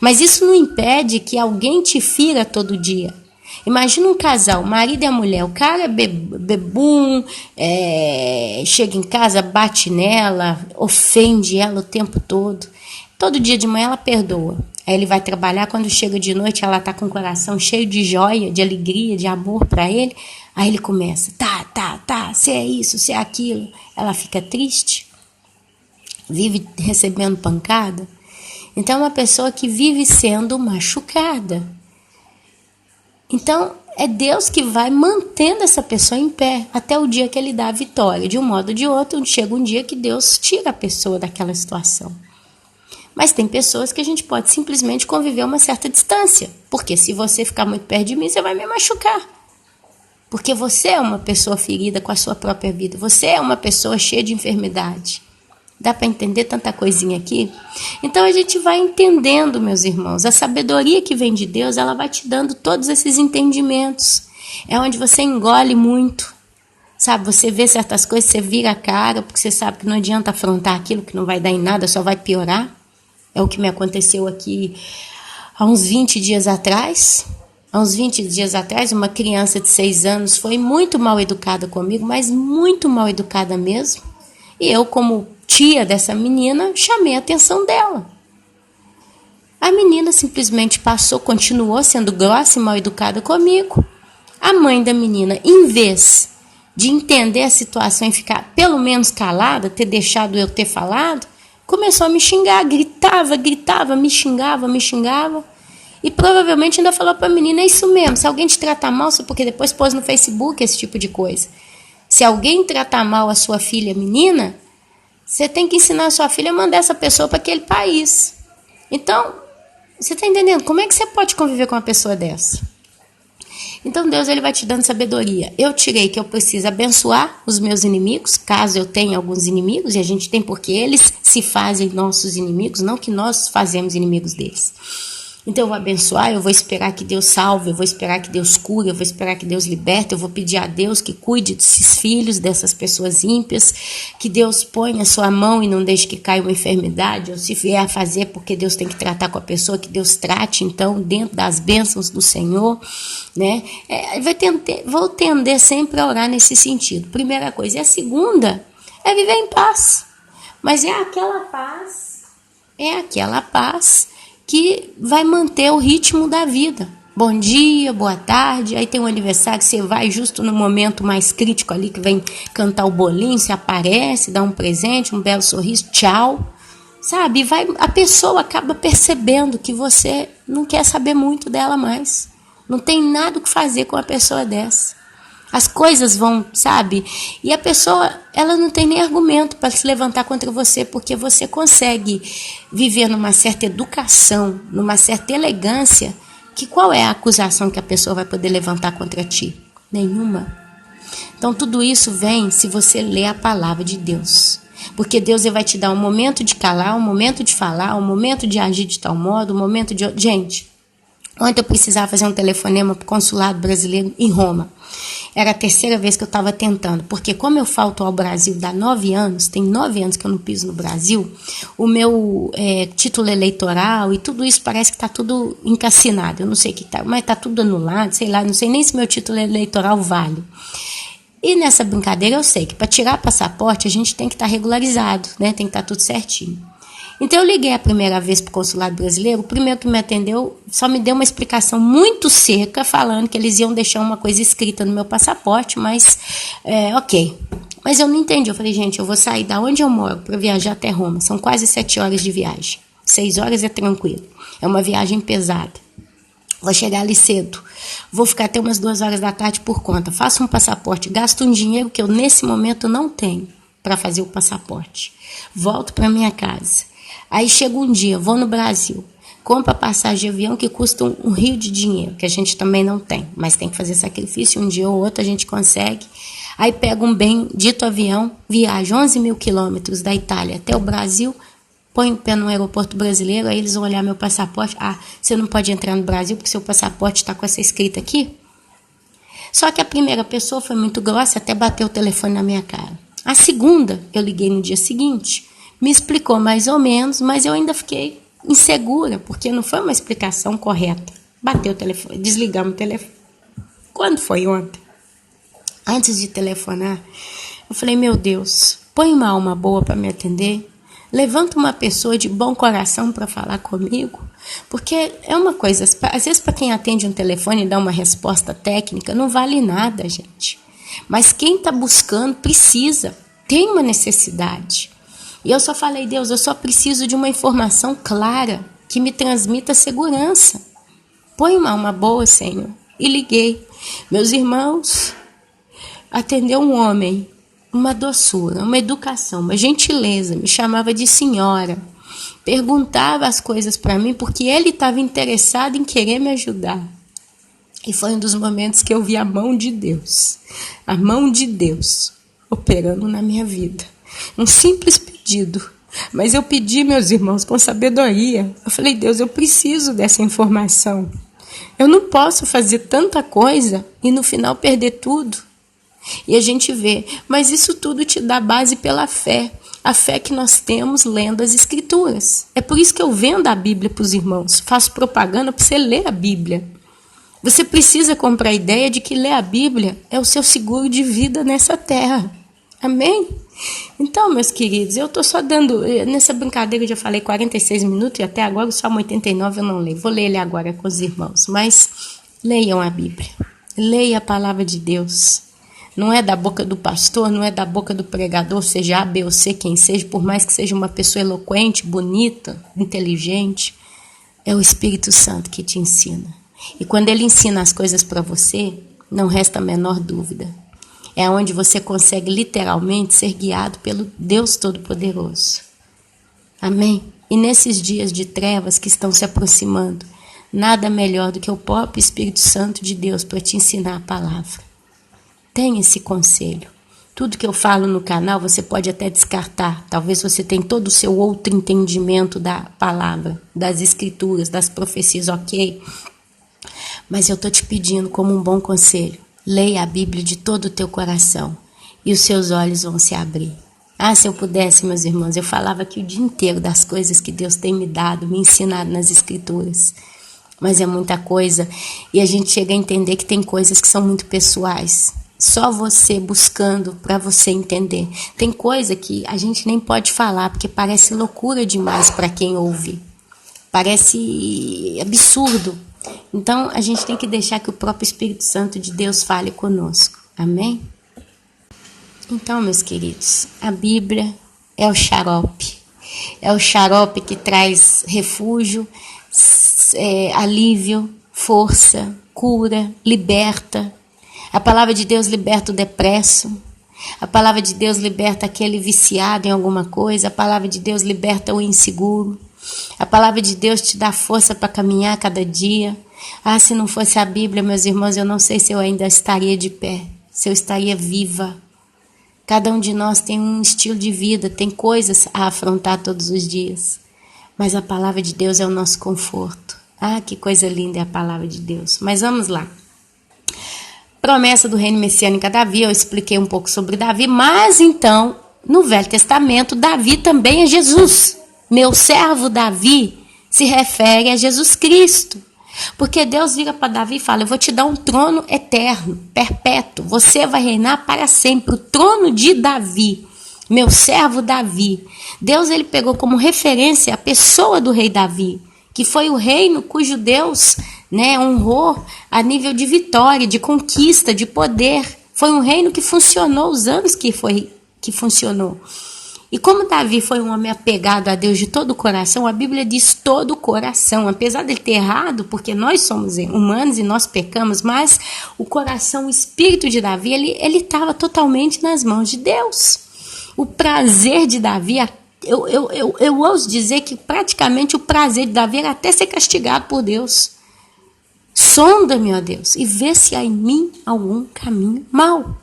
S1: Mas isso não impede que alguém te fira todo dia. Imagina um casal, o marido e a mulher. O cara é bebum, chega em casa, bate nela, ofende ela o tempo todo. Todo dia de manhã ela perdoa. Aí ele vai trabalhar, quando chega de noite ela está com o coração cheio de joia, de alegria, de amor para ele. Aí ele começa, tá, você é isso, você é aquilo. Ela fica triste, vive recebendo pancada. Então, é uma pessoa que vive sendo machucada. Então, é Deus que vai mantendo essa pessoa em pé até o dia que ele dá a vitória. De um modo ou de outro, chega um dia que Deus tira a pessoa daquela situação. Mas tem pessoas que a gente pode simplesmente conviver a uma certa distância. Porque se você ficar muito perto de mim, você vai me machucar. Porque você é uma pessoa ferida com a sua própria vida. Você é uma pessoa cheia de enfermidade. Dá para entender tanta coisinha aqui? Então a gente vai entendendo, meus irmãos. A sabedoria que vem de Deus, ela vai te dando todos esses entendimentos. É onde você engole muito. Sabe, você vê certas coisas, você vira a cara, porque você sabe que não adianta afrontar aquilo, que não vai dar em nada, só vai piorar. É o que me aconteceu aqui há uns 20 dias atrás. Há uns 20 dias atrás, uma criança de 6 anos foi muito mal educada comigo, mas muito mal educada mesmo. E eu, como tia dessa menina, chamei a atenção dela. A menina simplesmente passou, continuou sendo grossa e mal educada comigo. A mãe da menina, em vez de entender a situação e ficar pelo menos calada, ter deixado eu ter falado, começou a me xingar, gritava, me xingava. E provavelmente ainda falou para a menina, é isso mesmo, se alguém te tratar mal, porque depois pôs no Facebook esse tipo de coisa. Se alguém tratar mal a sua filha menina, você tem que ensinar a sua filha a mandar essa pessoa para aquele país. Então, você está entendendo? Como é que você pode conviver com uma pessoa dessa? Então, Deus ele vai te dando sabedoria. Eu tirei que eu preciso abençoar os meus inimigos, caso eu tenha alguns inimigos, e a gente tem porque eles se fazem nossos inimigos, não que nós fazemos inimigos deles. Então eu vou abençoar, eu vou esperar que Deus salve, eu vou esperar que Deus cure, eu vou esperar que Deus liberte, eu vou pedir a Deus que cuide desses filhos, dessas pessoas ímpias, que Deus ponha a sua mão e não deixe que caia uma enfermidade, ou se vier a fazer porque Deus tem que tratar com a pessoa, que Deus trate então dentro das bênçãos do Senhor, né? Vou tender sempre a orar nesse sentido, primeira coisa. E a segunda é viver em paz, mas é aquela paz que vai manter o ritmo da vida. Bom dia, boa tarde, aí tem um aniversário, você vai justo no momento mais crítico ali, que vem cantar o bolinho, você aparece, dá um presente, um belo sorriso, tchau. Sabe, a pessoa acaba percebendo que você não quer saber muito dela mais. Não tem nada o que fazer com uma pessoa dessa. As coisas vão, sabe? E a pessoa, ela não tem nem argumento para se levantar contra você, porque você consegue viver numa certa educação, numa certa elegância, que qual é a acusação que a pessoa vai poder levantar contra ti? Nenhuma. Então tudo isso vem se você ler a palavra de Deus. Porque Deus ele vai te dar um momento de calar, um momento de falar, um momento de agir de tal modo, um momento de... Gente, ontem eu precisava fazer um telefonema para o consulado brasileiro em Roma. Era a terceira vez que eu estava tentando, porque como eu falto ao Brasil há 9 anos, tem 9 anos que eu não piso no Brasil, o meu título eleitoral e tudo isso parece que está tudo encassinado. Eu não sei o que está, mas está tudo anulado, sei lá, não sei nem se meu título eleitoral vale. E nessa brincadeira eu sei que para tirar passaporte a gente tem que estar regularizado, né? Tem que estar tudo certinho. Então eu liguei a primeira vez para o consulado brasileiro, o primeiro que me atendeu só me deu uma explicação muito seca, falando que eles iam deixar uma coisa escrita no meu passaporte, mas ok. Mas eu não entendi, eu falei, gente, eu vou sair da onde eu moro para viajar até Roma, são quase 7 horas de viagem, 6 horas é tranquilo, é uma viagem pesada. Vou chegar ali cedo, vou ficar até umas 2 horas da tarde por conta, faço um passaporte, gasto um dinheiro que eu nesse momento não tenho para fazer o passaporte. Volto para minha casa, aí chega um dia, vou no Brasil, compro a passagem de avião que custa um rio de dinheiro, que a gente também não tem, mas tem que fazer sacrifício, um dia ou outro a gente consegue. Aí pego um bendito avião, viajo 11 mil quilômetros da Itália até o Brasil, põe o pé no aeroporto brasileiro, aí eles vão olhar meu passaporte. Ah, você não pode entrar no Brasil porque seu passaporte está com essa escrita aqui? Só que a primeira pessoa foi muito grossa, até bateu o telefone na minha cara. A segunda, eu liguei no dia seguinte, me explicou mais ou menos, mas eu ainda fiquei insegura, porque não foi uma explicação correta. Bateu o telefone, desligamos o telefone. Quando foi ontem? Antes de telefonar, eu falei, meu Deus, põe uma alma boa para me atender. Levanta uma pessoa de bom coração para falar comigo, porque é uma coisa, às vezes para quem atende um telefone e dá uma resposta técnica, não vale nada, gente. Mas quem está buscando precisa, tem uma necessidade. E eu só falei, Deus, eu só preciso de uma informação clara, que me transmita segurança. Põe uma alma boa, Senhor. E liguei. Meus irmãos, atendeu um homem, uma doçura, uma educação, uma gentileza, me chamava de senhora, perguntava as coisas para mim porque ele estava interessado em querer me ajudar. E foi um dos momentos que eu vi a mão de Deus operando na minha vida. Um simples pedido, mas eu pedi, meus irmãos, com sabedoria. Eu falei, Deus, eu preciso dessa informação. Eu não posso fazer tanta coisa e no final perder tudo. E a gente vê, mas isso tudo te dá base pela fé. A fé que nós temos lendo as escrituras. É por isso que eu vendo a Bíblia para os irmãos. Faço propaganda para você ler a Bíblia. Você precisa comprar a ideia de que ler a Bíblia é o seu seguro de vida nessa terra. Amém? Então, meus queridos, eu estou só dando... Nessa brincadeira eu já falei 46 minutos e até agora o Salmo 89 eu não leio. Vou ler ele agora com os irmãos. Mas leiam a Bíblia. Leia a palavra de Deus. Não é da boca do pastor, não é da boca do pregador, seja A, B ou C, quem seja, por mais que seja uma pessoa eloquente, bonita, inteligente, é o Espírito Santo que te ensina. E quando ele ensina as coisas para você, não resta a menor dúvida. É onde você consegue literalmente ser guiado pelo Deus Todo-Poderoso. Amém? E nesses dias de trevas que estão se aproximando, nada melhor do que o próprio Espírito Santo de Deus para te ensinar a palavra. Tenha esse conselho. Tudo que eu falo no canal você pode até descartar. Talvez você tenha todo o seu outro entendimento da palavra, das escrituras, das profecias, ok? Mas eu estou te pedindo como um bom conselho. Leia a Bíblia de todo o teu coração e os seus olhos vão se abrir. Ah, se eu pudesse, meus irmãos, eu falava aqui o dia inteiro das coisas que Deus tem me dado, me ensinado nas escrituras. Mas é muita coisa e a gente chega a entender que tem coisas que são muito pessoais. Só você buscando para você entender. Tem coisa que a gente nem pode falar, porque parece loucura demais para quem ouve. Parece absurdo. Então, a gente tem que deixar que o próprio Espírito Santo de Deus fale conosco. Amém? Então, meus queridos, a Bíblia é o xarope. É o xarope que traz refúgio, alívio, força, cura, liberta. A palavra de Deus liberta o depresso. A palavra de Deus liberta aquele viciado em alguma coisa. A palavra de Deus liberta o inseguro. A palavra de Deus te dá força para caminhar cada dia. Ah, se não fosse a Bíblia, meus irmãos, eu não sei se eu ainda estaria de pé, se eu estaria viva. Cada um de nós tem um estilo de vida, tem coisas a afrontar todos os dias. Mas a palavra de Deus é o nosso conforto. Ah, que coisa linda é a palavra de Deus. Mas vamos lá. Promessa do reino messiânico a Davi, eu expliquei um pouco sobre Davi, mas então, no Velho Testamento, Davi também é Jesus. Meu servo Davi se refere a Jesus Cristo. Porque Deus vira para Davi e fala: eu vou te dar um trono eterno, perpétuo. Você vai reinar para sempre. O trono de Davi, meu servo Davi. Deus ele pegou como referência a pessoa do rei Davi, que foi o reino cujo Deus, né, honrou a nível de vitória, de conquista, de poder. Foi um reino que funcionou os anos que funcionou. E como Davi foi um homem apegado a Deus de todo o coração, a Bíblia diz todo o coração, apesar dele ter errado, porque nós somos humanos e nós pecamos, mas o coração, o espírito de Davi, ele estava totalmente nas mãos de Deus. O prazer de Davi, eu ouso dizer que praticamente o prazer de Davi era até ser castigado por Deus. Sonda-me, ó Deus, e vê se há em mim algum caminho mau.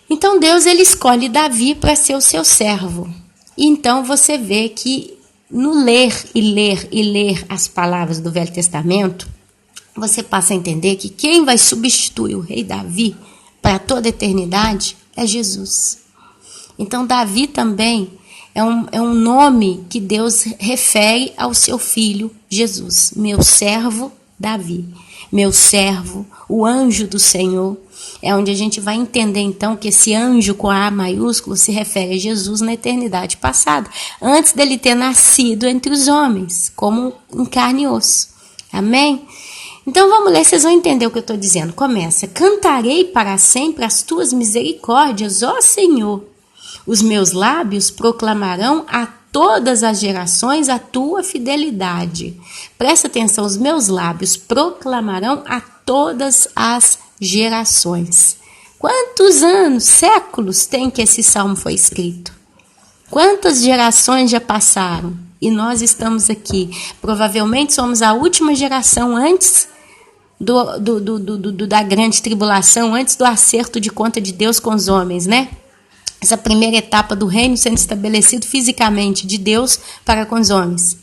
S1: Então Deus ele escolhe Davi para ser o seu servo. E então você vê que no ler as palavras do Velho Testamento, você passa a entender que quem vai substituir o rei Davi para toda a eternidade é Jesus. Então Davi também é um nome que Deus refere ao seu filho Jesus, meu servo Davi, meu servo, o anjo do Senhor. É onde a gente vai entender então que esse anjo com A maiúsculo se refere a Jesus na eternidade passada, antes dele ter nascido entre os homens, como em carne e osso. Amém? Então vamos ler, vocês vão entender o que eu estou dizendo. Começa: cantarei para sempre as tuas misericórdias, ó Senhor. Os meus lábios proclamarão a todas as gerações a tua fidelidade. Presta atenção, os meus lábios proclamarão a todas as gerações. Quantos anos, séculos tem que esse salmo foi escrito? Quantas gerações já passaram? E nós estamos aqui. Provavelmente somos a última geração antes da grande tribulação, antes do acerto de conta de Deus com os homens, né? Essa primeira etapa do reino sendo estabelecido fisicamente de Deus para com os homens.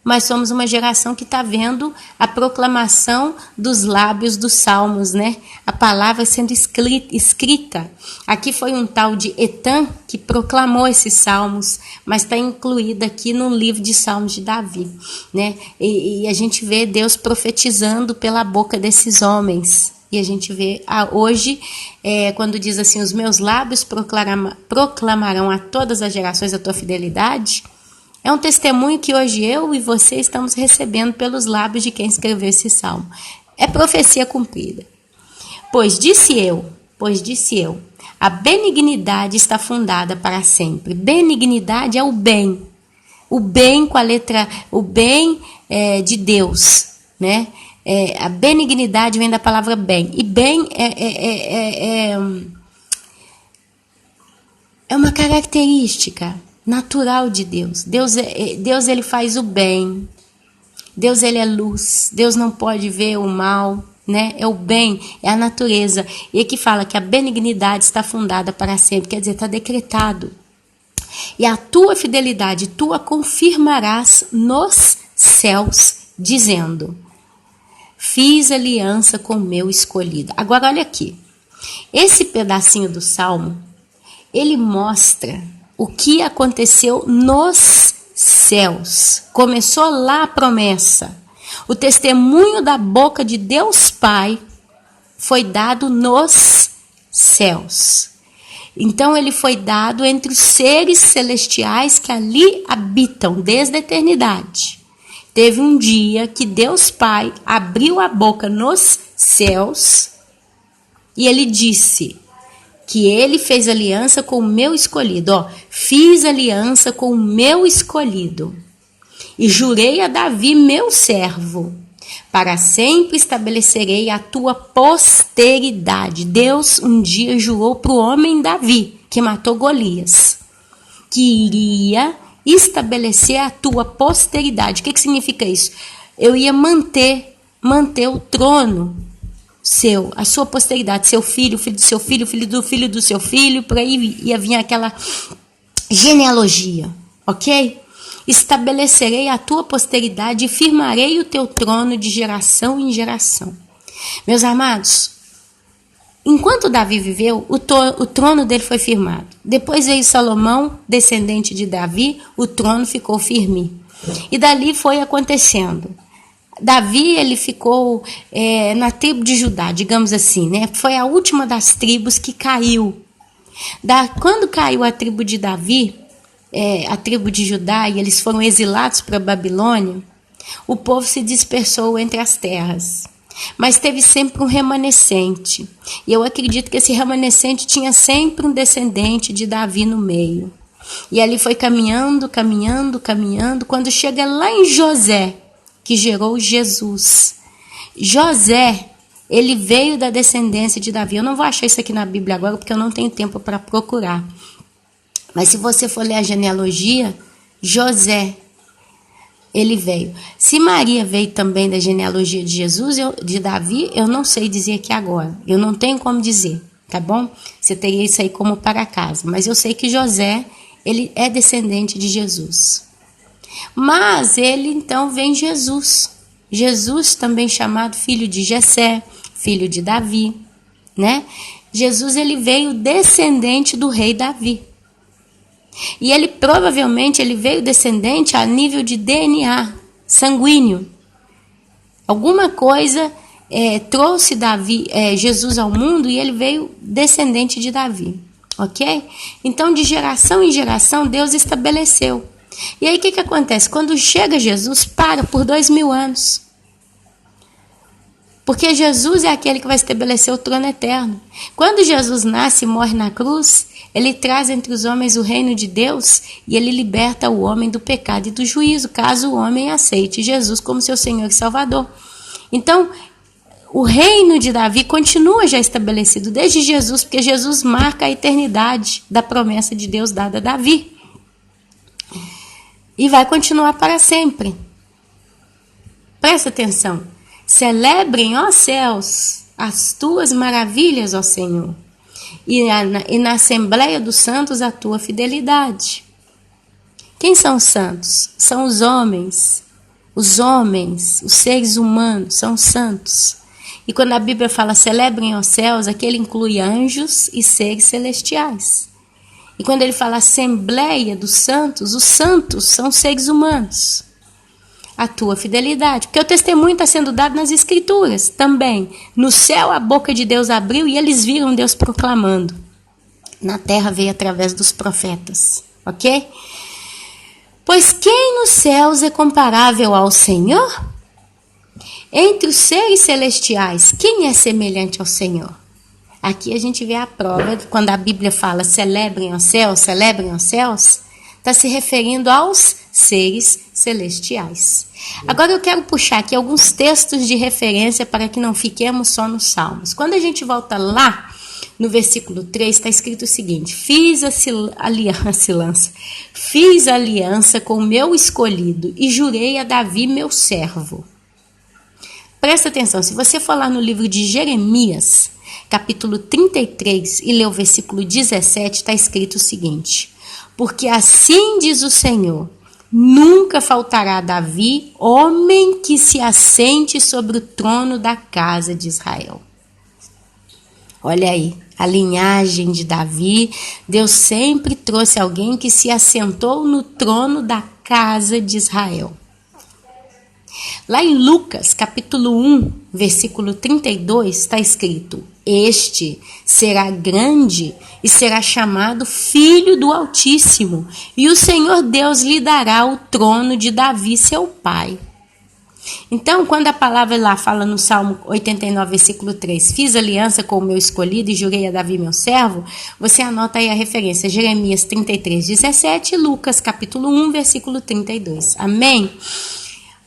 S1: Mas somos uma geração que está vendo a proclamação dos lábios dos salmos, né? A palavra sendo escrita. Aqui foi um tal de Etan que proclamou esses salmos, mas está incluída aqui no livro de Salmos de Davi, né? E a gente vê Deus profetizando pela boca desses homens. E a gente vê hoje, quando diz assim: os meus lábios proclamarão a todas as gerações a tua fidelidade. É um testemunho que hoje eu e você estamos recebendo pelos lábios de quem escreveu esse salmo. É profecia cumprida. Pois disse eu, a benignidade está fundada para sempre. Benignidade é o bem. O bem com a letra, o bem de Deus, né? A benignidade vem da palavra bem. E bem é uma característica natural de Deus. Deus ele faz o bem. Deus ele é luz. Deus não pode ver o mal, né? É o bem, é a natureza. E aqui fala que a benignidade está fundada para sempre, quer dizer, está decretado. E a tua fidelidade tu a confirmarás nos céus, dizendo: fiz aliança com o meu escolhido. Agora olha aqui. Esse pedacinho do salmo, ele mostra o que aconteceu nos céus. Começou lá a promessa. O testemunho da boca de Deus Pai foi dado nos céus. Então ele foi dado entre os seres celestiais que ali habitam desde a eternidade. Teve um dia que Deus Pai abriu a boca nos céus e ele disse que ele fez aliança com o meu escolhido. Fiz aliança com o meu escolhido e jurei a Davi, meu servo, para sempre estabelecerei a tua posteridade. Deus um dia jurou para o homem Davi, que matou Golias, que iria estabelecer a tua posteridade. O que significa isso? Eu ia manter o trono seu, a sua posteridade, seu filho, o filho do seu filho, o filho do seu filho, por aí ia vir aquela genealogia, ok? Estabelecerei a tua posteridade e firmarei o teu trono de geração em geração. Meus amados, enquanto Davi viveu, o trono dele foi firmado. Depois veio Salomão, descendente de Davi, o trono ficou firme. E dali foi acontecendo. Davi, ele ficou na tribo de Judá, digamos assim, né? Foi a última das tribos que caiu. Quando caiu a tribo de Davi, a tribo de Judá, e eles foram exilados para a Babilônia, o povo se dispersou entre as terras. Mas teve sempre um remanescente. E eu acredito que esse remanescente tinha sempre um descendente de Davi no meio. E ali foi caminhando, caminhando, caminhando, quando chega lá em José, que gerou Jesus. José, ele veio da descendência de Davi. Eu não vou achar isso aqui na Bíblia agora, porque eu não tenho tempo para procurar. Mas se você for ler a genealogia, José, ele veio. Se Maria veio também da genealogia de Jesus, de Davi, eu não sei dizer aqui agora. Eu não tenho como dizer, tá bom? Você teria isso aí como para casa. Mas eu sei que José, ele é descendente de Jesus. Mas ele então vem Jesus. Jesus também chamado filho de Jessé, filho de Davi, né? Jesus, ele veio descendente do rei Davi. E ele provavelmente ele veio descendente a nível de DNA sanguíneo. Alguma coisa trouxe Jesus ao mundo e ele veio descendente de Davi, ok? Então, de geração em geração, Deus estabeleceu. E aí, o que acontece? Quando chega Jesus, para por 2000 anos. Porque Jesus é aquele que vai estabelecer o trono eterno. Quando Jesus nasce e morre na cruz, ele traz entre os homens o reino de Deus e ele liberta o homem do pecado e do juízo, caso o homem aceite Jesus como seu Senhor e Salvador. Então, o reino de Davi continua já estabelecido desde Jesus, porque Jesus marca a eternidade da promessa de Deus dada a Davi. E vai continuar para sempre. Presta atenção. Celebrem, ó céus, as tuas maravilhas, ó Senhor, e na Assembleia dos Santos a tua fidelidade. Quem são os santos? São os homens, os seres humanos, são santos. E quando a Bíblia fala celebrem, ó céus, aqui ele inclui anjos e seres celestiais. E quando ele fala Assembleia dos Santos, os santos são seres humanos. A tua fidelidade, porque o testemunho está sendo dado nas Escrituras também. No céu a boca de Deus abriu e eles viram Deus proclamando. Na terra veio através dos profetas, ok? Pois quem nos céus é comparável ao Senhor? Entre os seres celestiais, quem é semelhante ao Senhor? Aqui a gente vê a prova, quando a Bíblia fala celebrem os céus, está se referindo aos seres celestiais. Agora eu quero puxar aqui alguns textos de referência para que não fiquemos só nos Salmos. Quando a gente volta lá no versículo 3, está escrito o seguinte: fiz aliança com o meu escolhido e jurei a Davi meu servo. Presta atenção, se você for lá no livro de Jeremias, capítulo 33, e ler o versículo 17, está escrito o seguinte: porque assim diz o Senhor, nunca faltará a Davi homem que se assente sobre o trono da casa de Israel. Olha aí, a linhagem de Davi, Deus sempre trouxe alguém que se assentou no trono da casa de Israel. Lá em Lucas, capítulo 1, versículo 32, está escrito: este será grande e será chamado Filho do Altíssimo, e o Senhor Deus lhe dará o trono de Davi, seu pai. Então, quando a palavra lá fala no Salmo 89, versículo 3, fiz aliança com o meu escolhido e jurei a Davi, meu servo, você anota aí a referência, Jeremias 33, 17 e Lucas, capítulo 1, versículo 32. Amém?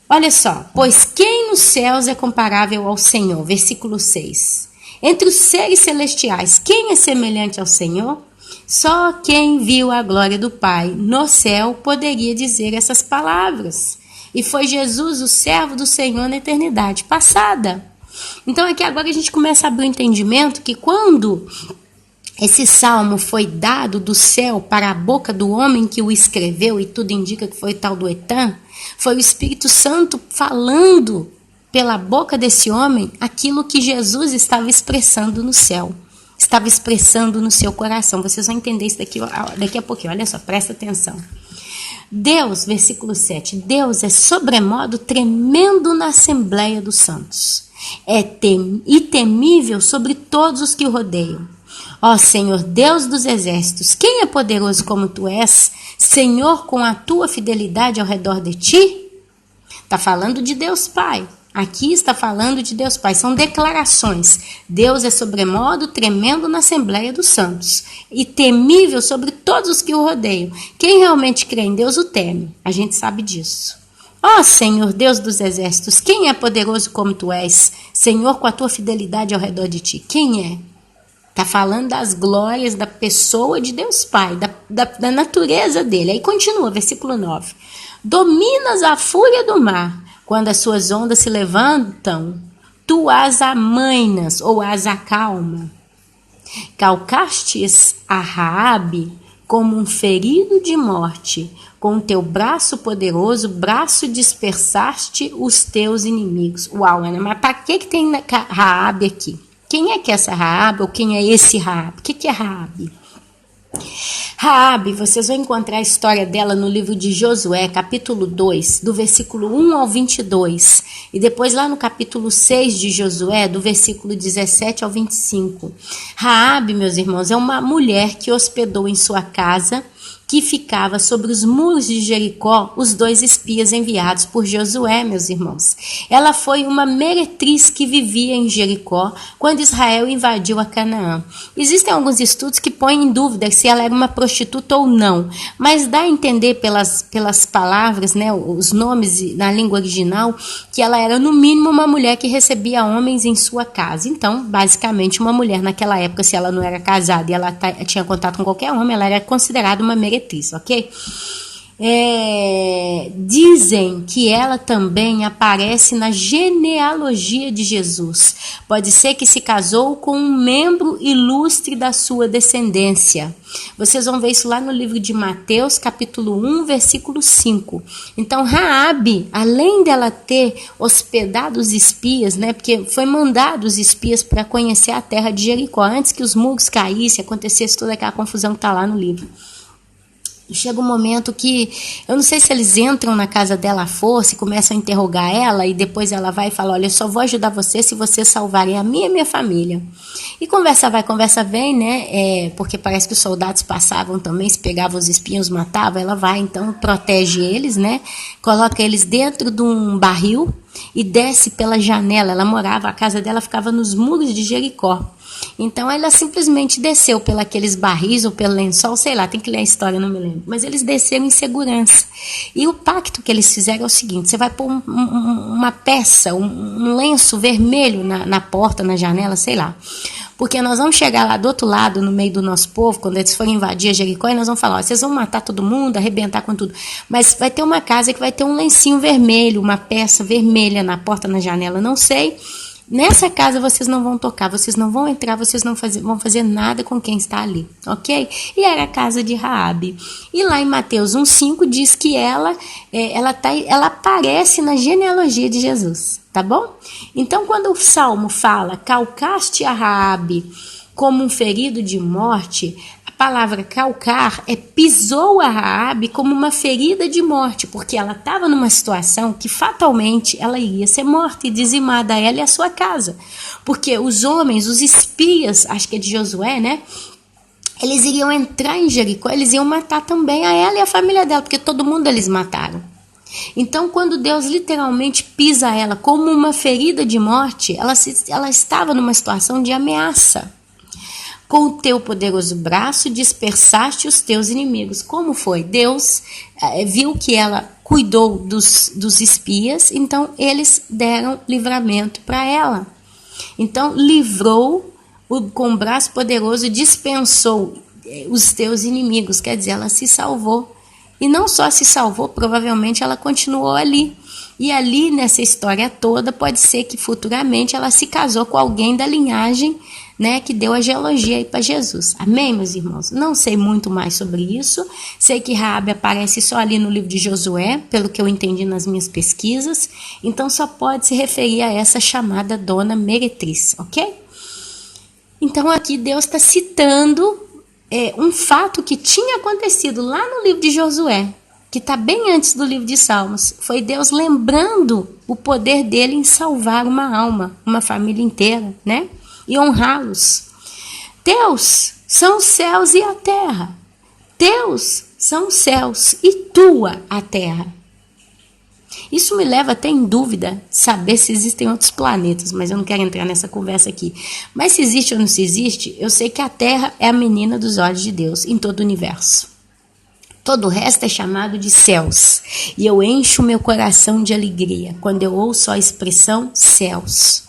S1: Olha só, pois quem nos céus é comparável ao Senhor? Versículo 6. Entre os seres celestiais, quem é semelhante ao Senhor? Só quem viu a glória do Pai no céu poderia dizer essas palavras. E foi Jesus, o servo do Senhor na eternidade passada. Então aqui agora a gente começa a abrir o entendimento que quando esse salmo foi dado do céu para a boca do homem que o escreveu, e tudo indica que foi tal do Etan, foi o Espírito Santo falando pela boca desse homem aquilo que Jesus estava expressando no céu, estava expressando no seu coração. Vocês vão entender isso daqui a pouquinho, olha só, presta atenção. Deus, versículo 7, Deus é sobremodo tremendo na Assembleia dos Santos, e temível sobre todos os que o rodeiam. Ó Senhor, Deus dos exércitos, quem é poderoso como tu és, Senhor, com a tua fidelidade ao redor de ti? Está falando de Deus Pai. Aqui está falando de Deus Pai. São declarações. Deus é sobremodo tremendo na Assembleia dos Santos e temível sobre todos os que o rodeiam. Quem realmente crê em Deus o teme. A gente sabe disso. Ó Senhor, Deus dos exércitos, quem é poderoso como tu és, Senhor, com a tua fidelidade ao redor de ti? Quem é? Está falando das glórias da pessoa de Deus Pai, da natureza dele. Aí continua, versículo 9. Dominas a fúria do mar, quando as suas ondas se levantam, tu as amainas ou as acalma. Calcastes a Raabe como um ferido de morte, com o teu braço poderoso, braço dispersaste os teus inimigos. Uau, Ana, mas para que tem Raabe aqui? Quem é que é essa Raabe ou quem é esse Raabe? O que é Raabe? Raabe, vocês vão encontrar a história dela no livro de Josué, capítulo 2, do versículo 1 ao 22. E depois lá no capítulo 6 de Josué, do versículo 17 ao 25. Raabe, meus irmãos, é uma mulher que hospedou em sua casa, que ficava sobre os muros de Jericó, os 2 espias enviados por Josué, meus irmãos. Ela foi uma meretriz que vivia em Jericó quando Israel invadiu a Canaã. Existem alguns estudos que põem em dúvida se ela era uma prostituta ou não, mas dá a entender pelas palavras, né, os nomes na língua original, que ela era no mínimo uma mulher que recebia homens em sua casa. Então, basicamente, uma mulher naquela época, se ela não era casada e ela tinha contato com qualquer homem, ela era considerada uma meretriz. Ok? Dizem que ela também aparece na genealogia de Jesus. Pode ser que se casou com um membro ilustre da sua descendência. Vocês vão ver isso lá no livro de Mateus, capítulo 1, versículo 5. Então, Raabe, além dela ter hospedado os espias, né, porque foi mandado os espias para conhecer a terra de Jericó, antes que os muros caíssem, acontecesse toda aquela confusão que está lá no livro. Chega um momento que, eu não sei se eles entram na casa dela à força e começam a interrogar ela, e depois ela vai e fala, olha, eu só vou ajudar você se vocês salvarem a minha e minha família. E conversa vai, conversa vem, né, porque parece que os soldados passavam também, se pegavam os espiões, matavam, ela vai, então protege eles, né, coloca eles dentro de um barril e desce pela janela. Ela morava, a casa dela ficava nos muros de Jericó. Então ela simplesmente desceu pelos barris ou pelo lençol, sei lá, tem que ler a história, não me lembro. Mas eles desceram em segurança. E o pacto que eles fizeram é o seguinte, você vai pôr uma peça, um lenço vermelho na porta, na janela, sei lá. Porque nós vamos chegar lá do outro lado, no meio do nosso povo, quando eles forem invadir a Jericó, e nós vamos falar, ó, vocês vão matar todo mundo, arrebentar com tudo. Mas vai ter uma casa que vai ter um lencinho vermelho, uma peça vermelha na porta, na janela, não sei. Nessa casa vocês não vão tocar, vocês não vão entrar, vocês não vão fazer nada com quem está ali, ok? E era a casa de Raabe. E lá em Mateus 1,5 diz que ela aparece na genealogia de Jesus, tá bom? Então quando o Salmo fala, calcaste a Raabe como um ferido de morte, a palavra calcar pisou a Raabe como uma ferida de morte, porque ela estava numa situação que fatalmente ela iria ser morta e dizimada, ela e a sua casa. Porque os homens, os espias, acho que é de Josué, né? Eles iriam entrar em Jericó, eles iam matar também a ela e a família dela, porque todo mundo eles mataram. Então, quando Deus literalmente pisa ela como uma ferida de morte, ela estava numa situação de ameaça. Com o teu poderoso braço dispersaste os teus inimigos. Como foi? Deus viu que ela cuidou dos espias, então eles deram livramento para ela. Então livrou com o braço poderoso, dispensou os teus inimigos, quer dizer, ela se salvou. E não só se salvou, provavelmente ela continuou ali. E ali nessa história toda pode ser que futuramente ela se casou com alguém da linhagem, né, que deu a genealogia aí para Jesus. Amém, meus irmãos? Não sei muito mais sobre isso. Sei que Raabe aparece só ali no livro de Josué, pelo que eu entendi nas minhas pesquisas. Então só pode se referir a essa chamada dona meretriz, ok? Então aqui Deus está citando um fato que tinha acontecido lá no livro de Josué. que está bem antes do livro de Salmos. Foi Deus lembrando o poder dele em salvar uma alma, uma família inteira, né? E honrá-los. Teus são os céus e a terra. Teus são os céus e tua a terra. Isso me leva até em dúvida de saber se existem outros planetas, mas eu não quero entrar nessa conversa aqui. Mas se existe ou não se existe, eu sei que a Terra é a menina dos olhos de Deus em todo o universo. Todo o resto é chamado de céus. E eu encho meu coração de alegria quando eu ouço a expressão céus.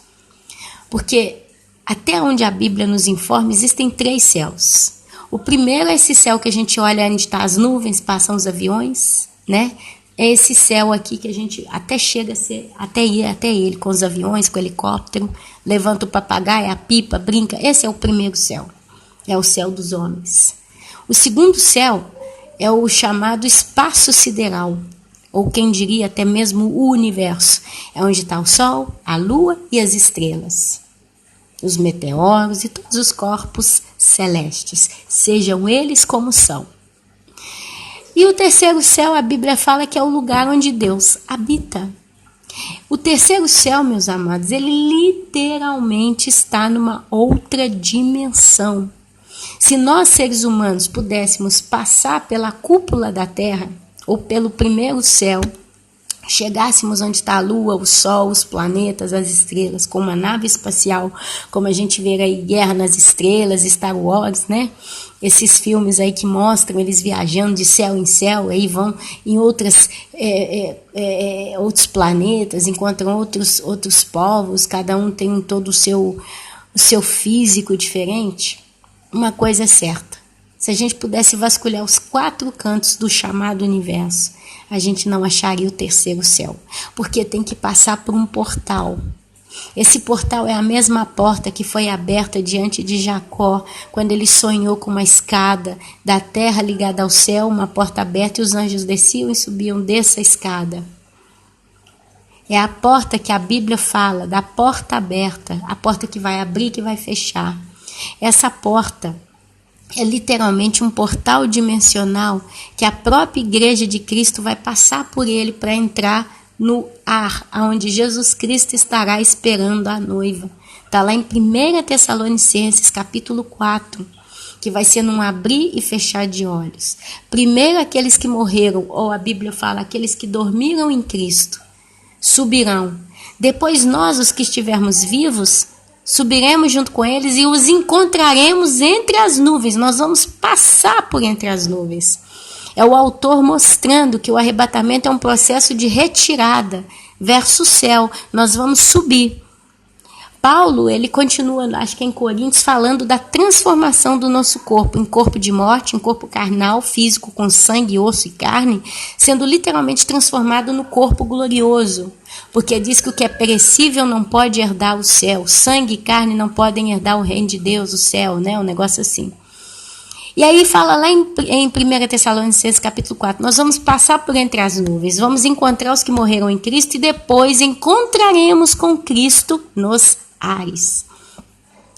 S1: Porque até onde a Bíblia nos informa, existem 3 céus. O primeiro é esse céu que a gente olha onde estão as nuvens, passam os aviões, né? É esse céu aqui que a gente até chega a ser, até ir até ele, com os aviões, com o helicóptero, levanta o papagaio, a pipa, brinca. Esse é o primeiro céu, é o céu dos homens. O segundo céu é o chamado espaço sideral, ou quem diria até mesmo o universo. É onde está o Sol, a Lua e as estrelas, os meteoros e todos os corpos celestes, sejam eles como são. E o terceiro céu, a Bíblia fala que é o lugar onde Deus habita. O terceiro céu, meus amados, ele literalmente está numa outra dimensão. Se nós, seres humanos, pudéssemos passar pela cúpula da Terra, ou pelo primeiro céu, chegássemos onde está a Lua, o Sol, os planetas, as estrelas, com uma nave espacial, como a gente vê aí Guerra nas Estrelas, Star Wars, né? Esses filmes aí que mostram eles viajando de céu em céu, aí vão em outros planetas, encontram outros povos, cada um tem todo o seu físico diferente. Uma coisa é certa, se a gente pudesse vasculhar os 4 cantos do chamado universo, a gente não acharia o terceiro céu, porque tem que passar por um portal. Esse portal é a mesma porta que foi aberta diante de Jacó, quando ele sonhou com uma escada da terra ligada ao céu, uma porta aberta, e os anjos desciam e subiam dessa escada. É a porta que a Bíblia fala, da porta aberta, a porta que vai abrir, que vai fechar. Essa porta é literalmente um portal dimensional que a própria igreja de Cristo vai passar por ele para entrar no ar, onde Jesus Cristo estará esperando a noiva. Está lá em 1 Tessalonicenses, capítulo 4, que vai ser num abrir e fechar de olhos. Primeiro aqueles que morreram, ou a Bíblia fala, aqueles que dormiram em Cristo, subirão. Depois nós, os que estivermos vivos, subiremos junto com eles e os encontraremos entre as nuvens. Nós vamos passar por entre as nuvens. É o autor mostrando que o arrebatamento é um processo de retirada versus céu. Nós vamos subir. Paulo, ele continua, acho que é em Coríntios, falando da transformação do nosso corpo, em corpo de morte, em corpo carnal, físico, com sangue, osso e carne, sendo literalmente transformado no corpo glorioso. Porque diz que o que é perecível não pode herdar o céu, sangue e carne não podem herdar o reino de Deus, o céu, né? Um negócio assim. E aí fala lá em 1 Tessalonicenses capítulo 4, nós vamos passar por entre as nuvens, vamos encontrar os que morreram em Cristo e depois encontraremos com Cristo nos ares.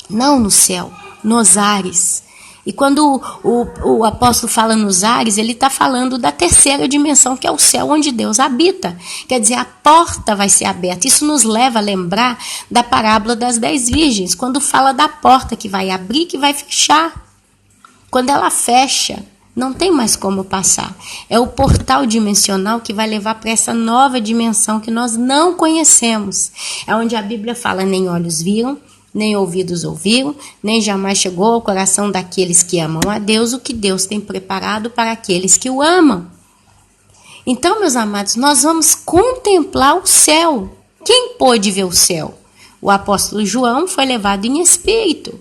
S1: Não no céu, nos ares. E quando o apóstolo fala nos ares, ele está falando da terceira dimensão, que é o céu onde Deus habita. Quer dizer, a porta vai ser aberta. Isso nos leva a lembrar da parábola das 10 virgens, quando fala da porta que vai abrir, que vai fechar. Quando ela fecha, não tem mais como passar. É o portal dimensional que vai levar para essa nova dimensão que nós não conhecemos. É onde a Bíblia fala, nem olhos viram, nem ouvidos ouviram, nem jamais chegou ao coração daqueles que amam a Deus o que Deus tem preparado para aqueles que o amam. Então, meus amados, nós vamos contemplar o céu. Quem pôde ver o céu? O apóstolo João foi levado em espírito.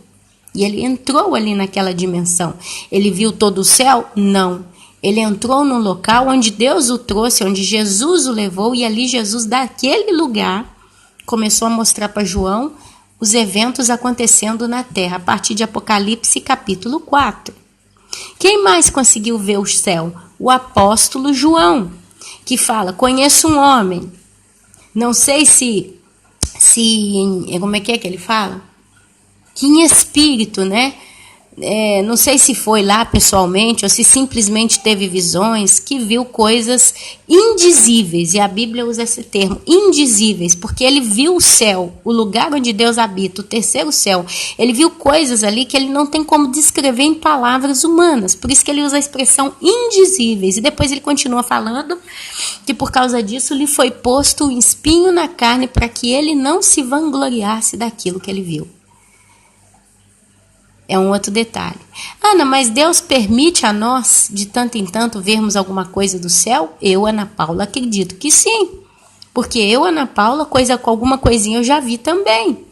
S1: E ele entrou ali naquela dimensão. Ele viu todo o céu? Não. Ele entrou num local onde Deus o trouxe, onde Jesus o levou, e ali Jesus, daquele lugar, começou a mostrar para João os eventos acontecendo na terra, a partir de Apocalipse capítulo 4. Quem mais conseguiu ver o céu? O apóstolo João, que fala, conheço um homem, não sei como é que ele fala? Que em espírito, né? não sei se foi lá pessoalmente ou se simplesmente teve visões, que viu coisas indizíveis, e a Bíblia usa esse termo, indizíveis, porque ele viu o céu, o lugar onde Deus habita, o terceiro céu. Ele viu coisas ali que ele não tem como descrever em palavras humanas, por isso que ele usa a expressão indizíveis, e depois ele continua falando que por causa disso lhe foi posto um espinho na carne para que ele não se vangloriasse daquilo que ele viu. É um outro detalhe. Ana, mas Deus permite a nós, de tanto em tanto, vermos alguma coisa do céu? Eu, Ana Paula, acredito que sim. Porque eu, Ana Paula, alguma coisinha eu já vi também.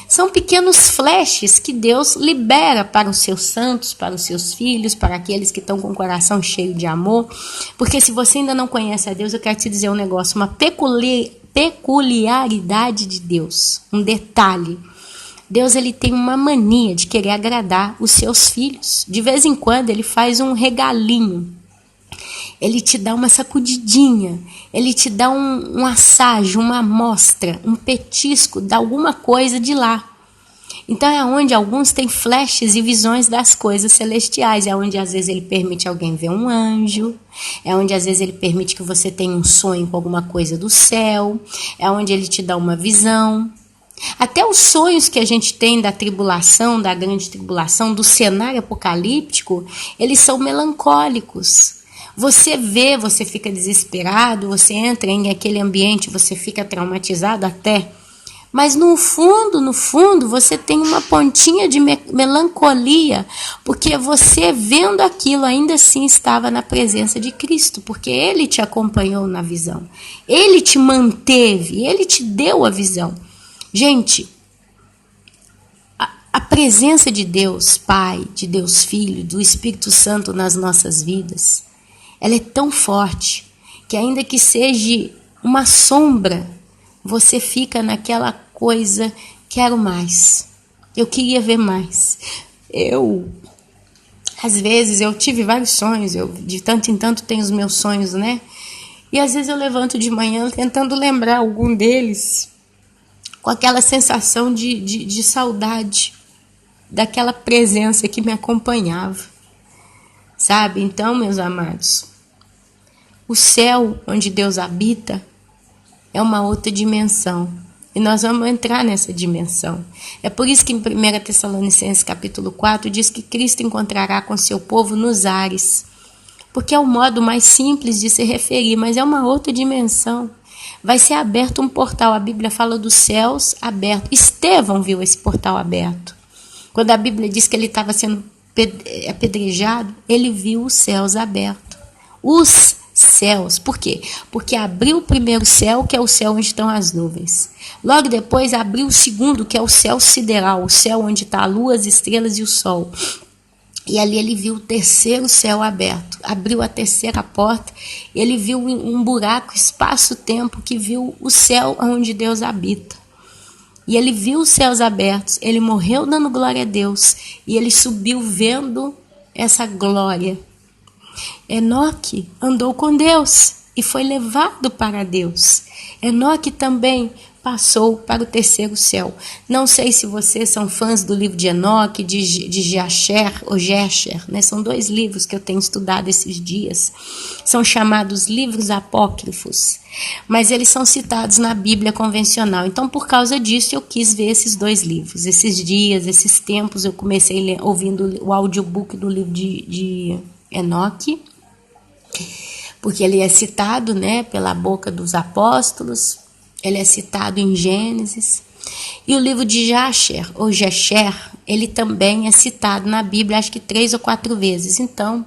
S1: São pequenos flashes que Deus libera para os seus santos, para os seus filhos, para aqueles que estão com o coração cheio de amor. Porque se você ainda não conhece a Deus, eu quero te dizer um negócio, uma peculiaridade de Deus, um detalhe. Deus, ele tem uma mania de querer agradar os seus filhos. De vez em quando ele faz um regalinho, ele te dá uma sacudidinha, ele te dá um assajo, uma amostra, um petisco de alguma coisa de lá. Então é onde alguns têm flashes e visões das coisas celestiais, é onde às vezes ele permite alguém ver um anjo, é onde às vezes ele permite que você tenha um sonho com alguma coisa do céu, é onde ele te dá uma visão. Até os sonhos que a gente tem da tribulação, da grande tribulação, do cenário apocalíptico, eles são melancólicos. Você vê, você fica desesperado, você entra em aquele ambiente, você fica traumatizado até. Mas no fundo, você tem uma pontinha de melancolia, porque você vendo aquilo ainda assim estava na presença de Cristo, porque Ele te acompanhou na visão. Ele te manteve, Ele te deu a visão. Gente, a presença de Deus Pai, de Deus Filho, do Espírito Santo nas nossas vidas, ela é tão forte que ainda que seja uma sombra, você fica naquela coisa, quero mais, eu queria ver mais. Às vezes, eu tive vários sonhos, de tanto em tanto tenho os meus sonhos, né? E às vezes eu levanto de manhã tentando lembrar algum deles, com aquela sensação de saudade, daquela presença que me acompanhava, sabe? Então, meus amados, o céu onde Deus habita é uma outra dimensão, e nós vamos entrar nessa dimensão. É por isso que em 1 Tessalonicenses capítulo 4 diz que Cristo encontrará com seu povo nos ares, porque é o modo mais simples de se referir, mas é uma outra dimensão. Vai ser aberto um portal, a Bíblia fala dos céus abertos. Estevão viu esse portal aberto. Quando a Bíblia diz que ele estava sendo apedrejado, ele viu os céus abertos. Os céus, por quê? Porque abriu o primeiro céu, que é o céu onde estão as nuvens. Logo depois abriu o segundo, que é o céu sideral, o céu onde está a lua, as estrelas e o sol. E ali ele viu o terceiro céu aberto, abriu a terceira porta, ele viu um buraco, espaço-tempo, que viu o céu onde Deus habita. E ele viu os céus abertos, ele morreu dando glória a Deus, e ele subiu vendo essa glória. Enoque andou com Deus e foi levado para Deus. Enoque também passou para o terceiro céu. Não sei se vocês são fãs do livro de Enoque, de Jasher ou Jesher, né? São dois livros que eu tenho estudado esses dias. São chamados livros apócrifos, mas eles são citados na Bíblia convencional. Então, por causa disso, eu quis ver esses dois livros. Esses dias, esses tempos, eu comecei ouvindo o audiobook do livro de Enoque, porque ele é citado, né, pela boca dos apóstolos. Ele é citado em Gênesis. E o livro de Jasher, ou Jesher, ele também é citado na Bíblia, acho que 3 ou 4 vezes. Então,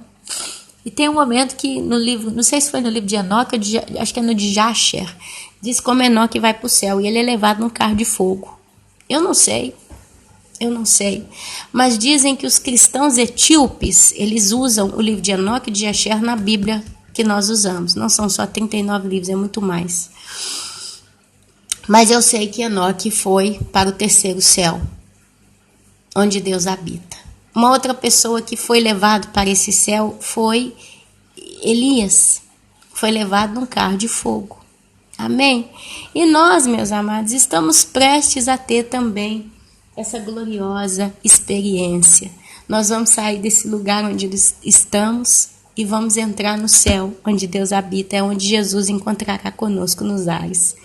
S1: e tem um momento que no livro, não sei se foi no livro de Enoque, acho que é no de Jasher, diz como Enoque vai para o céu, e ele é levado num carro de fogo. Eu não sei, mas dizem que os cristãos etíopes, eles usam o livro de Enoque e de Jasher na Bíblia que nós usamos. Não são só 39 livros, é muito mais. Mas eu sei que Enoque foi para o terceiro céu, onde Deus habita. Uma outra pessoa que foi levado para esse céu foi Elias. Foi levado num carro de fogo. Amém? E nós, meus amados, estamos prestes a ter também essa gloriosa experiência. nós vamos sair desse lugar onde estamos e vamos entrar no céu, onde Deus habita, é onde Jesus encontrará conosco nos ares.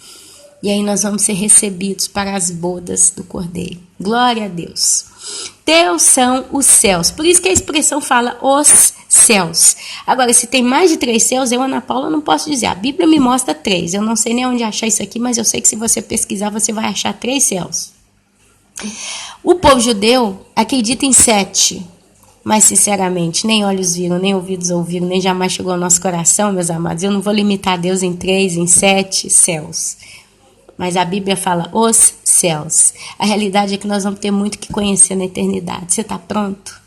S1: E aí nós vamos ser recebidos para as bodas do Cordeiro. Glória a Deus. Teus são os céus. Por isso que a expressão fala os céus. Agora, se tem mais de 3 céus, eu, Ana Paula, não posso dizer. A Bíblia me mostra 3. Eu não sei nem onde achar isso aqui, mas eu sei que se você pesquisar, você vai achar 3 céus. O povo judeu acredita em 7. Mas, sinceramente, nem olhos viram, nem ouvidos ouviram, nem jamais chegou ao nosso coração, meus amados. Eu não vou limitar Deus em 3, em 7 céus. Mas a Bíblia fala os céus. A realidade é que nós vamos ter muito que conhecer na eternidade. Você está pronto?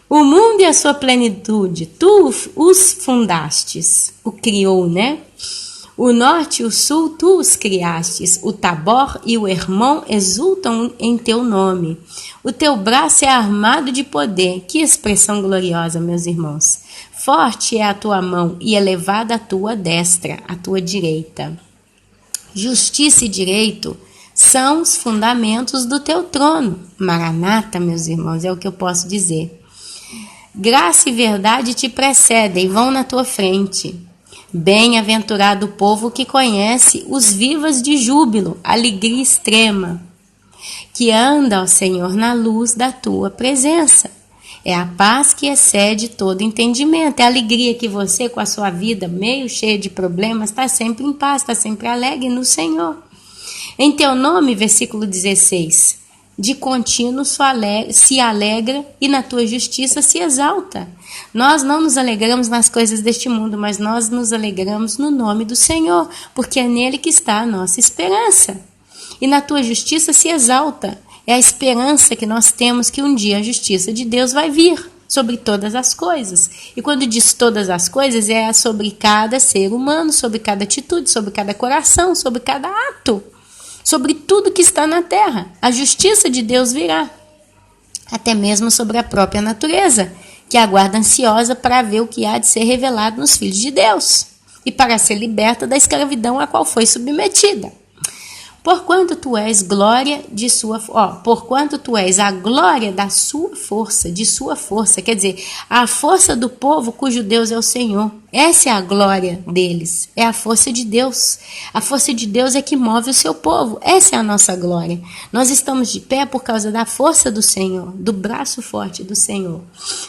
S1: O mundo e a sua plenitude, tu os fundastes, o criou, né? O norte e o sul, tu os criastes. O Tabor e o Hermon exultam em teu nome. O teu braço é armado de poder. Que expressão gloriosa, meus irmãos. Forte é a tua mão e elevada a tua destra, a tua direita. Justiça e direito são os fundamentos do teu trono. Maranata, meus irmãos, é o que eu posso dizer. Graça e verdade te precedem, vão na tua frente. Bem-aventurado o povo que conhece os vivas de júbilo, alegria extrema, que anda, ó Senhor, na luz da tua presença. É a paz que excede todo entendimento. É a alegria que você, com a sua vida meio cheia de problemas, está sempre em paz, está sempre alegre no Senhor. Em teu nome, versículo 16, de contínuo se alegra e na tua justiça se exalta. Nós não nos alegramos nas coisas deste mundo, mas nós nos alegramos no nome do Senhor, porque é nele que está a nossa esperança. E na tua justiça se exalta. É a esperança que nós temos que um dia a justiça de Deus vai vir sobre todas as coisas. E quando diz todas as coisas, é sobre cada ser humano, sobre cada atitude, sobre cada coração, sobre cada ato, sobre tudo que está na terra. A justiça de Deus virá, até mesmo sobre a própria natureza, que aguarda ansiosa para ver o que há de ser revelado nos filhos de Deus e para ser liberta da escravidão a qual foi submetida. Porquanto tu és glória de sua, porquanto tu és a glória da sua força, de sua força, quer dizer, a força do povo cujo Deus é o Senhor. Essa é a glória deles, é a força de Deus. A força de Deus é que move o seu povo, essa é a nossa glória. Nós estamos de pé por causa da força do Senhor, do braço forte do Senhor.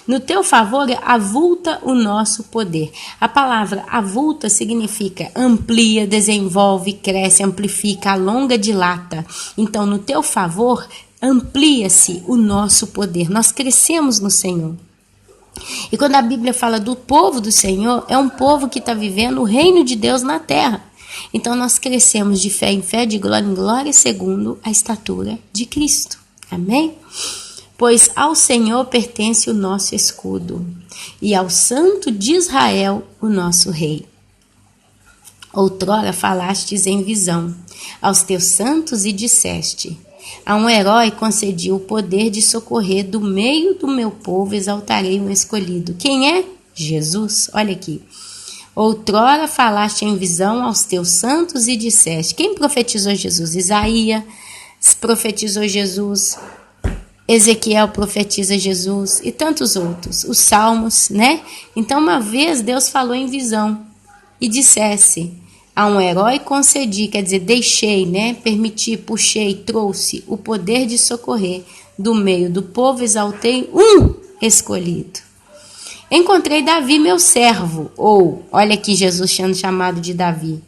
S1: No teu favor avulta o nosso poder. A palavra avulta significa amplia, desenvolve, cresce, amplifica, alonga, dilata. Então, no teu favor, amplia-se o nosso poder. Nós crescemos no Senhor. E quando a Bíblia fala do povo do Senhor, é um povo que está vivendo o reino de Deus na terra. Então, nós crescemos de fé em fé, de glória em glória, segundo a estatura de Cristo. Amém? Pois ao Senhor pertence o nosso escudo, e ao Santo de Israel o nosso Rei. Outrora falastes em visão aos teus santos e disseste: a um herói concedi o poder de socorrer, do meio do meu povo exaltarei um escolhido. Quem é? Jesus. Olha aqui. Outrora falaste em visão aos teus santos e disseste. Quem profetizou Jesus? Isaías profetizou Jesus, Ezequiel profetiza Jesus e tantos outros. Os Salmos, né? Então uma vez Deus falou em visão e dissesse: a um herói concedi, quer dizer, deixei, né? Permiti, puxei, trouxe o poder de socorrer, do meio do povo exaltei um escolhido. Encontrei Davi, meu servo, ou, olha aqui Jesus sendo chamado de Davi.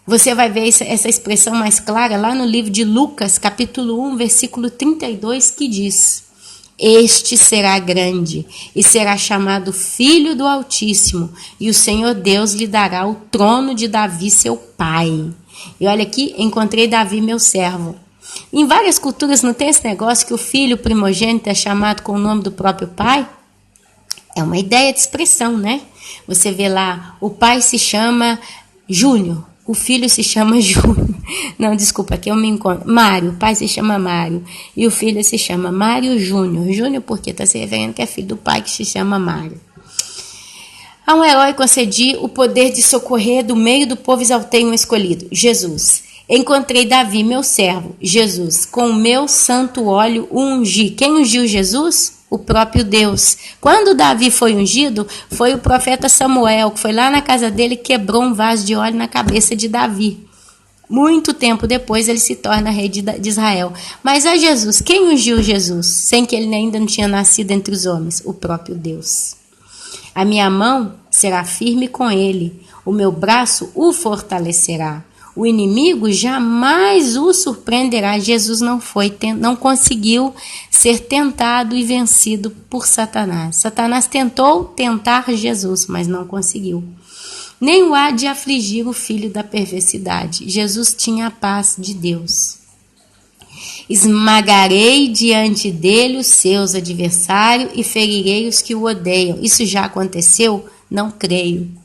S1: Você vai ver essa expressão mais clara lá no livro de Lucas, capítulo 1, versículo 32, que diz: este será grande e será chamado Filho do Altíssimo, e o Senhor Deus lhe dará o trono de Davi, seu pai. E olha aqui, encontrei Davi, meu servo. Em várias culturas não tem esse negócio que o filho primogênito é chamado com o nome do próprio pai? É uma ideia de expressão, né? Você vê lá, o pai se chama Júnior, o filho se chama Júnior. Não, desculpa, aqui eu me encontro. Mário, o pai se chama Mário e o filho se chama Mário Júnior. Júnior porque está se referindo que é filho do pai que se chama Mário. A um herói concedi o poder de socorrer, do meio do povo exaltei um escolhido, Jesus. Encontrei Davi, meu servo, Jesus, com o meu santo óleo o ungi. Quem ungiu Jesus? O próprio Deus. Quando Davi foi ungido, foi o profeta Samuel, que foi lá na casa dele e quebrou um vaso de óleo na cabeça de Davi. Muito tempo depois ele se torna rei de Israel. Mas a Jesus, quem ungiu Jesus, sem que ele ainda não tinha nascido entre os homens? O próprio Deus. A minha mão será firme com ele, o meu braço o fortalecerá. O inimigo jamais o surpreenderá. Jesus não conseguiu ser tentado e vencido por Satanás. Satanás tentou tentar Jesus, mas não conseguiu. Nem o há de afligir o filho da perversidade. Jesus tinha a paz de Deus. Esmagarei diante dele os seus adversários e ferirei os que o odeiam. Isso já aconteceu? Não creio.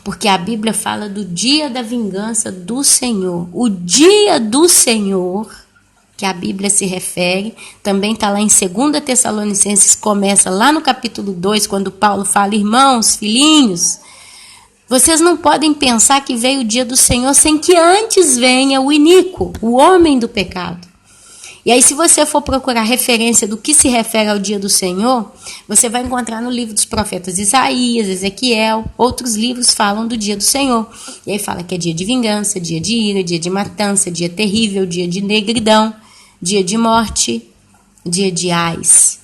S1: Porque a Bíblia fala do dia da vingança do Senhor. O dia do Senhor, que a Bíblia se refere, também está lá em 2 Tessalonicenses, começa lá no capítulo 2, quando Paulo fala: irmãos, filhinhos, vocês não podem pensar que veio o dia do Senhor sem que antes venha o iníquo, o homem do pecado. E aí, se você for procurar referência do que se refere ao dia do Senhor, você vai encontrar no livro dos profetas Isaías, Ezequiel, outros livros falam do dia do Senhor. E aí fala que é dia de vingança, dia de ira, dia de matança, dia terrível, dia de negridão, dia de morte, dia de ais.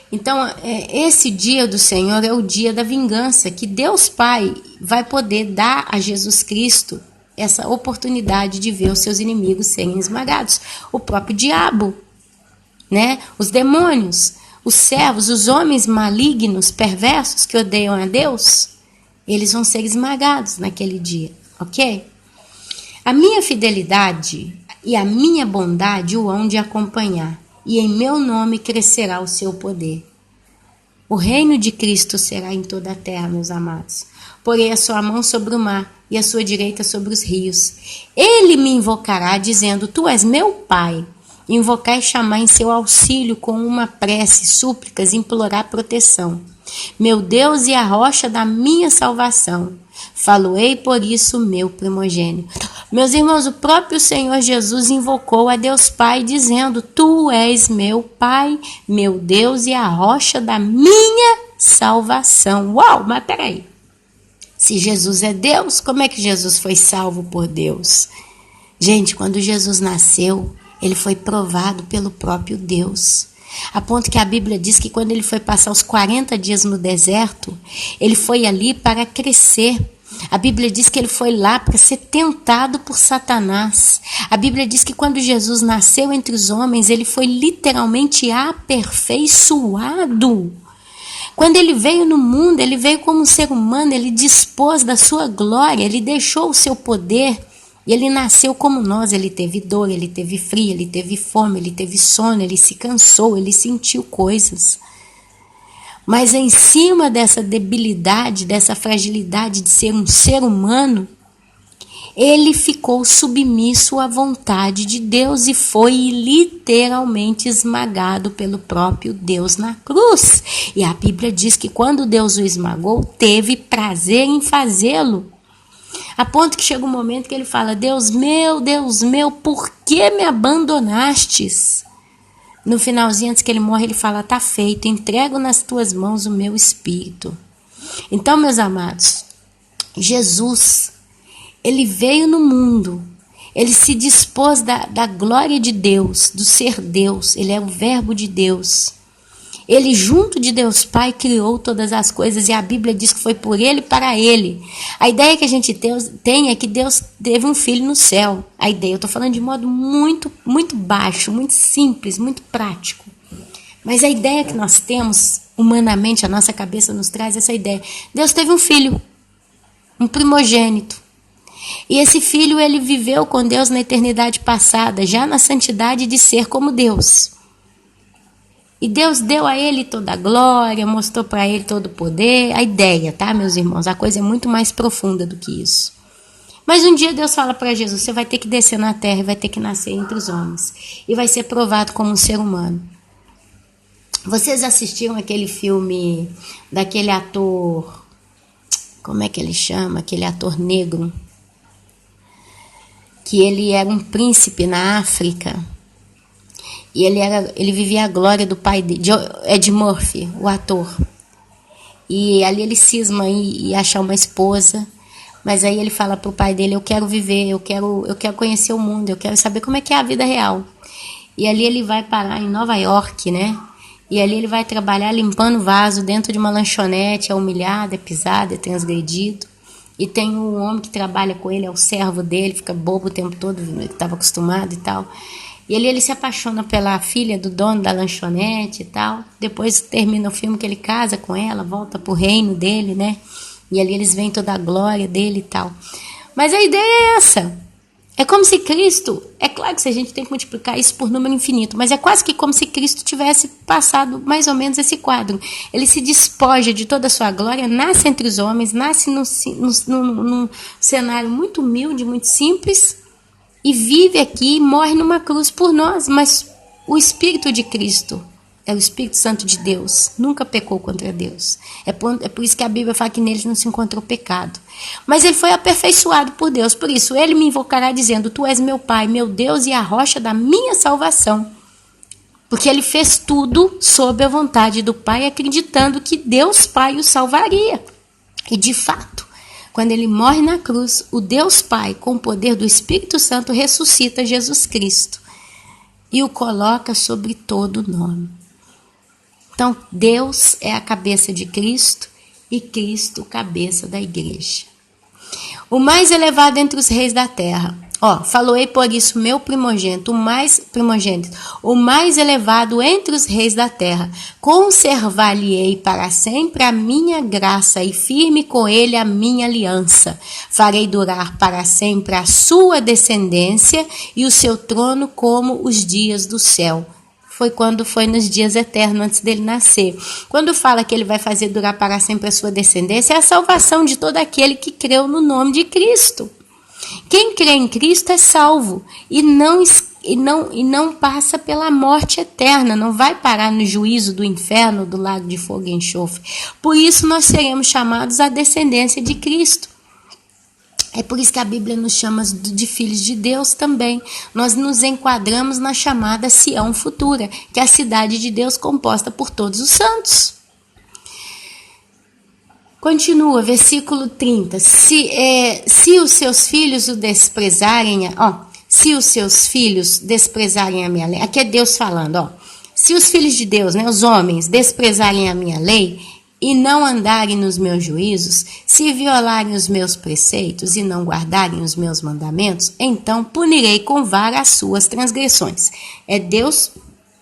S1: Então, esse dia do Senhor é o dia da vingança, que Deus Pai vai poder dar a Jesus Cristo essa oportunidade de ver os seus inimigos serem esmagados. O próprio diabo, né? Os demônios, os servos, os homens malignos, perversos que odeiam a Deus, eles vão ser esmagados naquele dia, ok? A minha fidelidade e a minha bondade o hão de acompanhar, e em meu nome crescerá o seu poder. O reino de Cristo será em toda a terra, meus amados. Porei a sua mão sobre o mar e a sua direita sobre os rios. Ele me invocará, dizendo: tu és meu Pai. Invocar e chamar em seu auxílio com uma prece, súplicas, implorar proteção. Meu Deus e a rocha da minha salvação. Faloei por isso meu primogênito. Meus irmãos, o próprio Senhor Jesus invocou a Deus Pai, dizendo: tu és meu Pai, meu Deus e a rocha da minha salvação. Uau, mas peraí. Se Jesus é Deus, como é que Jesus foi salvo por Deus? Gente, quando Jesus nasceu, ele foi provado pelo próprio Deus. A ponto que a Bíblia diz que quando ele foi passar os 40 dias no deserto, ele foi ali para crescer. A Bíblia diz que ele foi lá para ser tentado por Satanás. A Bíblia diz que quando Jesus nasceu entre os homens, ele foi literalmente aperfeiçoado. Quando ele veio no mundo, ele veio como um ser humano, ele dispôs da sua glória, ele deixou o seu poder, e ele nasceu como nós, ele teve dor, ele teve frio, ele teve fome, ele teve sono, ele se cansou, ele sentiu coisas. Mas em cima dessa debilidade, dessa fragilidade de ser um ser humano, ele ficou submisso à vontade de Deus e foi literalmente esmagado pelo próprio Deus na cruz. E a Bíblia diz que quando Deus o esmagou, teve prazer em fazê-lo. A ponto que chega um momento que ele fala: Deus meu, por que me abandonastes? No finalzinho, antes que ele morre, ele fala: tá feito, entrego nas tuas mãos o meu espírito. Então, meus amados, Jesus, ele veio no mundo, ele se dispôs da glória de Deus, do ser Deus, ele é o verbo de Deus. Ele, junto de Deus Pai, criou todas as coisas, e a Bíblia diz que foi por ele e para ele. A ideia que a gente tem é que Deus teve um filho no céu. A ideia, eu estou falando de modo muito, muito baixo, muito simples, muito prático. Mas a ideia que nós temos, humanamente, a nossa cabeça nos traz essa ideia. Deus teve um filho, um primogênito. E esse filho, ele viveu com Deus na eternidade passada, já na santidade de ser como Deus. E Deus deu a ele toda a glória, mostrou para ele todo o poder. A ideia, tá, meus irmãos? A coisa é muito mais profunda do que isso. Mas um dia Deus fala para Jesus: você vai ter que descer na terra e vai ter que nascer entre os homens. E vai ser provado como um ser humano. Vocês assistiram aquele filme daquele ator... Como é que ele chama? Aquele ator negro. que ele era um príncipe na África. E ele vivia a glória do pai dele, de Ed Murphy, o ator. E ali ele cisma em achar uma esposa. Mas aí ele fala pro pai dele, eu quero viver, eu quero conhecer o mundo, eu quero saber como é que é a vida real. E ali ele vai parar em Nova York, né? E ali ele vai trabalhar limpando vaso dentro de uma lanchonete, é humilhado, é pisado, é transgredido. E tem um homem que trabalha com ele, é o servo dele, fica bobo o tempo todo, ele estava acostumado e tal. E ali ele se apaixona pela filha do dono da lanchonete e tal. Depois termina o filme que ele casa com ela, volta pro reino dele, né? E ali eles veem toda a glória dele e tal. Mas a ideia é essa. É como se Cristo, é claro que a gente tem que multiplicar isso por número infinito, mas é quase que como se Cristo tivesse passado mais ou menos esse quadro. Ele se despoja de toda a sua glória, nasce entre os homens, nasce num cenário muito humilde, muito simples, e vive aqui e morre numa cruz por nós. Mas o Espírito de Cristo é o Espírito Santo de Deus, nunca pecou contra Deus. É por isso que a Bíblia fala que neles não se encontrou pecado. Mas ele foi aperfeiçoado por Deus, por isso ele me invocará dizendo, tu és meu Pai, meu Deus e a rocha da minha salvação. Porque ele fez tudo sob a vontade do Pai, acreditando que Deus Pai o salvaria. E de fato, quando ele morre na cruz, o Deus Pai, com o poder do Espírito Santo, ressuscita Jesus Cristo e o coloca sobre todo nome. Então, Deus é a cabeça de Cristo e Cristo cabeça da igreja. O mais elevado entre os reis da terra. Faloei por isso meu primogênito, o mais elevado entre os reis da terra. Conservar-lhe-ei para sempre a minha graça e firme com ele a minha aliança. Farei durar para sempre a sua descendência e o seu trono como os dias do céu. Foi nos dias eternos, antes dele nascer. Quando fala que ele vai fazer durar para sempre a sua descendência, é a salvação de todo aquele que creu no nome de Cristo. Quem crê em Cristo é salvo e não passa pela morte eterna, não vai parar no juízo do inferno, do lago de fogo e enxofre. Por isso nós seremos chamados à descendência de Cristo. É por isso que a Bíblia nos chama de filhos de Deus também. Nós nos enquadramos na chamada Sião futura, que é a cidade de Deus composta por todos os santos. Continua, versículo 30. Se os seus filhos o desprezarem, se os seus filhos desprezarem a minha lei, aqui é Deus falando, se os filhos de Deus, né, os homens, desprezarem a minha lei, e não andarem nos meus juízos, se violarem os meus preceitos e não guardarem os meus mandamentos, então punirei com vara as suas transgressões. É Deus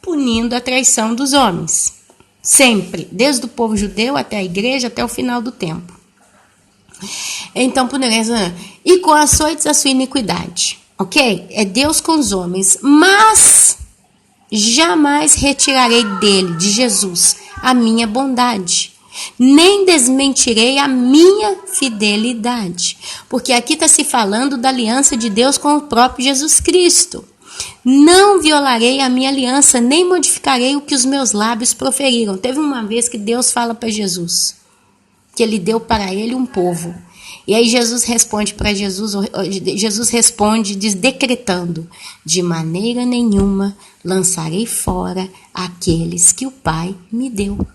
S1: punindo a traição dos homens. Sempre, desde o povo judeu até a igreja, até o final do tempo. Então punirei, e com açoites a sua iniquidade. Ok? É Deus com os homens, mas jamais retirarei dele, de Jesus, a minha bondade. Nem desmentirei a minha fidelidade. Porque aqui está se falando da aliança de Deus com o próprio Jesus Cristo. Não violarei a minha aliança, nem modificarei o que os meus lábios proferiram. Teve uma vez que Deus fala para Jesus, que ele deu para ele um povo. E aí Jesus responde, decretando, de maneira nenhuma lançarei fora aqueles que o Pai me deu.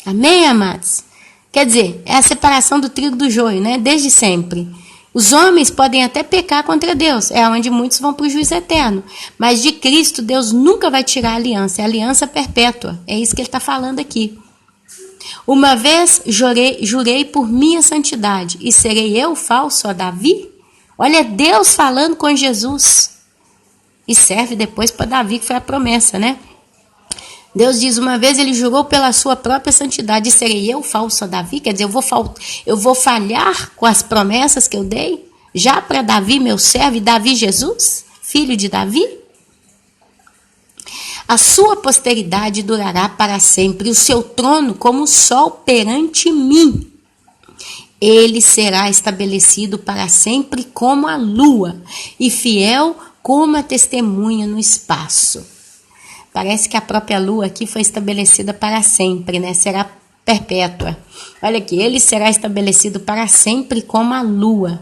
S1: Amém, amados? Quer dizer, é a separação do trigo do joio, né? Desde sempre. Os homens podem até pecar contra Deus, é onde muitos vão para o juízo eterno. Mas de Cristo, Deus nunca vai tirar a aliança, é a aliança perpétua. É isso que ele está falando aqui. Uma vez jurei por minha santidade, e serei eu falso a Davi? Olha, Deus falando com Jesus. E serve depois para Davi, que foi a promessa, né? Deus diz, uma vez ele jurou pela sua própria santidade, e serei eu falso a Davi? Quer dizer, eu vou falhar com as promessas que eu dei? Já para Davi, meu servo, e Davi Jesus, filho de Davi? A sua posteridade durará para sempre, o seu trono como o sol perante mim. Ele será estabelecido para sempre como a lua, e fiel como a testemunha no espaço. Parece que a própria lua aqui foi estabelecida para sempre, né? Será perpétua. Olha aqui, ele será estabelecido para sempre como a lua.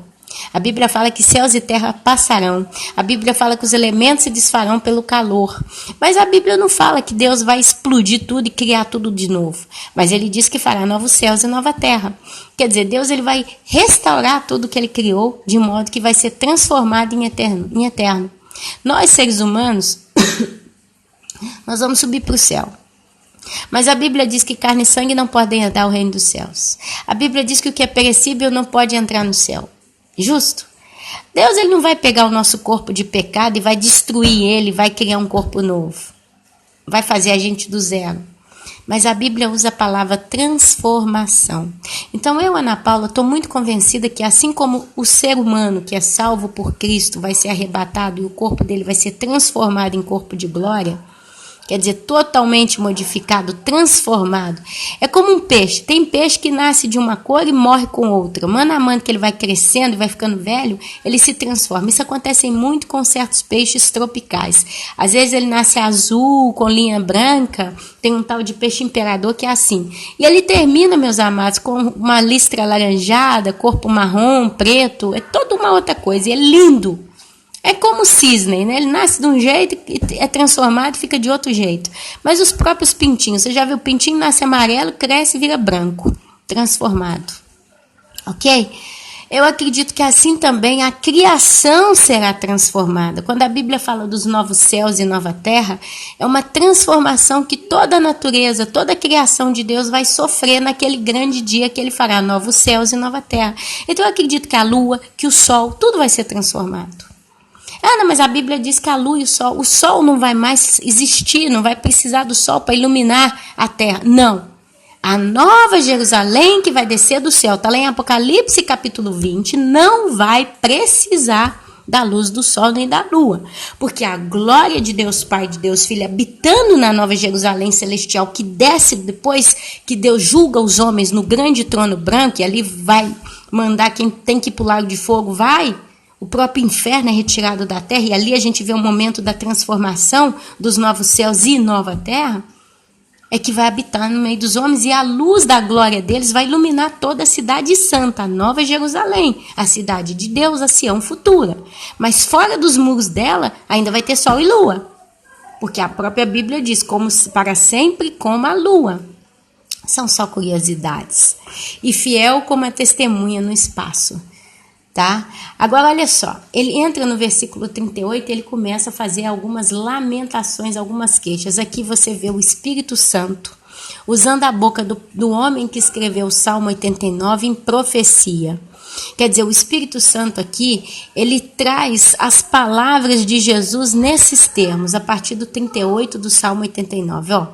S1: A Bíblia fala que céus e terra passarão. A Bíblia fala que os elementos se desfarão pelo calor. Mas a Bíblia não fala que Deus vai explodir tudo e criar tudo de novo. Mas ele diz que fará novos céus e nova terra. Quer dizer, Deus ele vai restaurar tudo que ele criou de modo que vai ser transformado em eterno. Nós, seres humanos, nós vamos subir para o céu. Mas a Bíblia diz que carne e sangue não podem herdar o reino dos céus. A Bíblia diz que o que é perecível não pode entrar no céu. Justo? Deus ele não vai pegar o nosso corpo de pecado e vai destruir ele, vai criar um corpo novo. Vai fazer a gente do zero. Mas a Bíblia usa a palavra transformação. Então eu, Ana Paula, estou muito convencida que assim como o ser humano que é salvo por Cristo vai ser arrebatado e o corpo dele vai ser transformado em corpo de glória, quer dizer, totalmente modificado, transformado. É como um peixe. Tem peixe que nasce de uma cor e morre com outra. Mano a mano que ele vai crescendo e vai ficando velho, ele se transforma. Isso acontece muito com certos peixes tropicais. Às vezes ele nasce azul, com linha branca. Tem um tal de peixe imperador que é assim. E ele termina, meus amados, com uma listra alaranjada, corpo marrom, preto. É toda uma outra coisa. E é lindo. É como o cisne, né? Ele nasce de um jeito, é transformado e fica de outro jeito. Mas os próprios pintinhos, você já viu o pintinho nasce amarelo, cresce e vira branco, transformado. Ok? Eu acredito que assim também a criação será transformada. Quando a Bíblia fala dos novos céus e nova terra, é uma transformação que toda a natureza, toda a criação de Deus vai sofrer naquele grande dia que ele fará novos céus e nova terra. Então eu acredito que a lua, que o sol, tudo vai ser transformado. Não, mas a Bíblia diz que a lua e o sol não vai mais existir, não vai precisar do sol para iluminar a terra. Não. A nova Jerusalém que vai descer do céu, está lá em Apocalipse capítulo 20, não vai precisar da luz do sol nem da lua. Porque a glória de Deus Pai, de Deus Filho, habitando na nova Jerusalém celestial, que desce depois que Deus julga os homens no grande trono branco, e ali vai mandar quem tem que ir para o lago de fogo, vai. O próprio inferno é retirado da terra e ali a gente vê o momento da transformação dos novos céus e nova terra, é que vai habitar no meio dos homens e a luz da glória deles vai iluminar toda a cidade santa, a nova Jerusalém, a cidade de Deus, a Sião futura. Mas fora dos muros dela ainda vai ter sol e lua, porque a própria Bíblia diz, como para sempre como a lua. São só curiosidades. E fiel como a testemunha no espaço. Tá? Agora olha só, ele entra no versículo 38 e ele começa a fazer algumas lamentações, algumas queixas. Aqui você vê o Espírito Santo usando a boca do homem que escreveu o Salmo 89 em profecia. Quer dizer, o Espírito Santo aqui, ele traz as palavras de Jesus nesses termos, a partir do 38 do Salmo 89. Ó.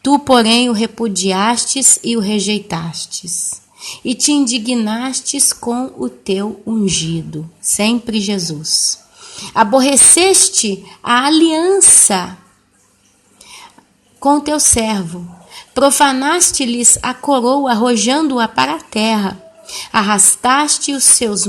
S1: Tu, porém, o repudiastes e o rejeitastes. E te indignastes com o teu ungido, sempre Jesus. Aborreceste a aliança com o teu servo, profanaste-lhes a coroa, arrojando-a para a terra. Arrasaste os seus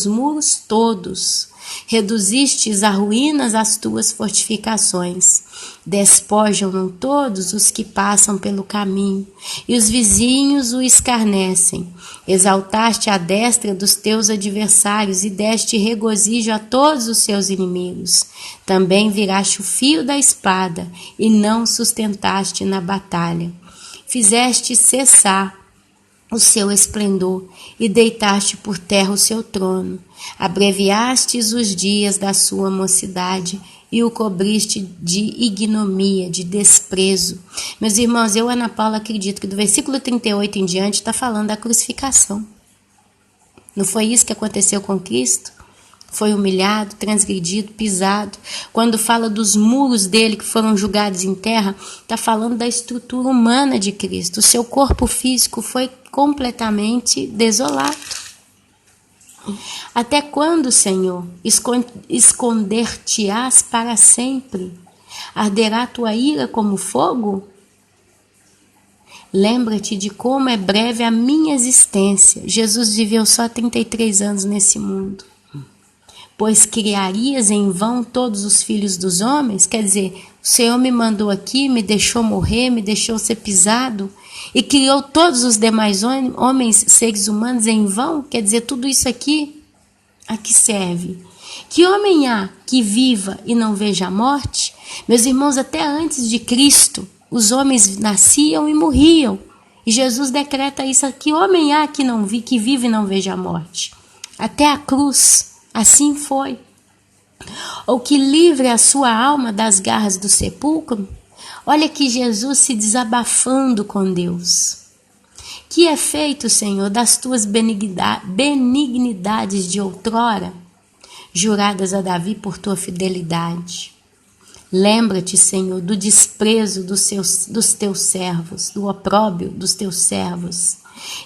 S1: muros todos. Reduzistes a ruínas as tuas fortificações. Despojam-no todos os que passam pelo caminho, e os vizinhos o escarnecem. Exaltaste a destra dos teus adversários e deste regozijo a todos os seus inimigos. Também viraste o fio da espada e não sustentaste na batalha. Fizeste cessar o seu esplendor e deitaste por terra o seu trono. Abreviastes os dias da sua mocidade e o cobriste de ignomia, de desprezo. Meus irmãos, eu, Ana Paula, acredito que do versículo 38 em diante está falando da crucificação. Não foi isso que aconteceu com Cristo? Foi humilhado, transgredido, pisado. Quando fala dos muros dele que foram julgados em terra, está falando da estrutura humana de Cristo. O seu corpo físico foi completamente desolado. Até quando, Senhor, esconder-te-ás para sempre? Arderá tua ira como fogo? Lembra-te de como é breve a minha existência. Jesus viveu só 33 anos nesse mundo. Pois criarias em vão todos os filhos dos homens? Quer dizer, Senhor me mandou aqui, me deixou morrer, me deixou ser pisado e criou todos os demais homens, seres humanos em vão? Quer dizer, tudo isso aqui, a que serve? Que homem há que viva e não veja a morte? Meus irmãos, até antes de Cristo, os homens nasciam e morriam. E Jesus decreta isso: que homem há que vive e não veja a morte? Até a cruz, assim foi. Ou que livre a sua alma das garras do sepulcro? Olha aqui Jesus se desabafando com Deus. Que é feito, Senhor, das tuas benignidades de outrora, juradas a Davi por tua fidelidade. Lembra-te, Senhor, do desprezo dos teus servos, do opróbrio dos teus servos,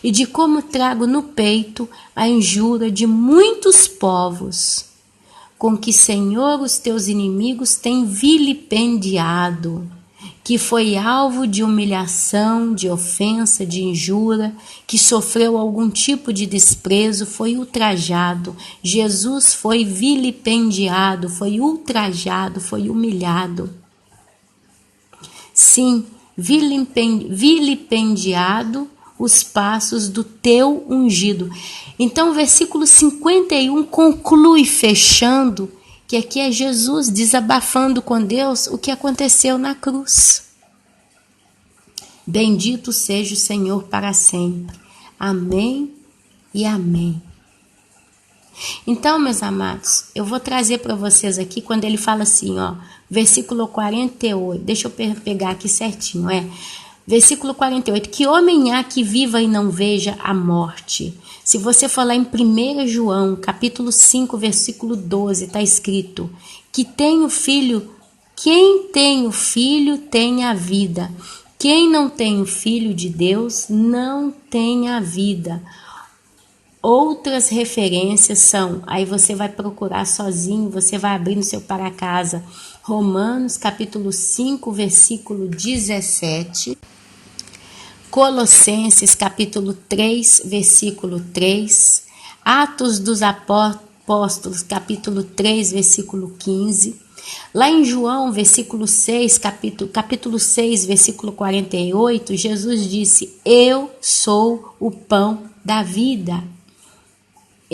S1: e de como trago no peito a injúria de muitos povos, com que, Senhor, os teus inimigos têm vilipendiado, que foi alvo de humilhação, de ofensa, de injúria, que sofreu algum tipo de desprezo, foi ultrajado. Jesus foi vilipendiado, foi ultrajado, foi humilhado. Sim, vilipendiado os passos do teu ungido. Então o versículo 51 conclui fechando que aqui é Jesus desabafando com Deus o que aconteceu na cruz. Bendito seja o Senhor para sempre. Amém e amém. Então, meus amados, eu vou trazer para vocês aqui quando ele fala assim, ó, versículo 48, deixa eu pegar aqui certinho, versículo 48, que homem há que viva e não veja a morte? Se você falar em 1 João, capítulo 5, versículo 12, está escrito que tem o filho, quem tem o filho tem a vida. Quem não tem o filho de Deus não tem a vida. Outras referências são, aí você vai procurar sozinho, você vai abrir no seu para casa, Romanos capítulo 5, versículo 17, Colossenses capítulo 3, versículo 3, Atos dos Apóstolos capítulo 3, versículo 15, lá em João versículo 6, capítulo 6, versículo 48, Jesus disse: eu sou o pão da vida.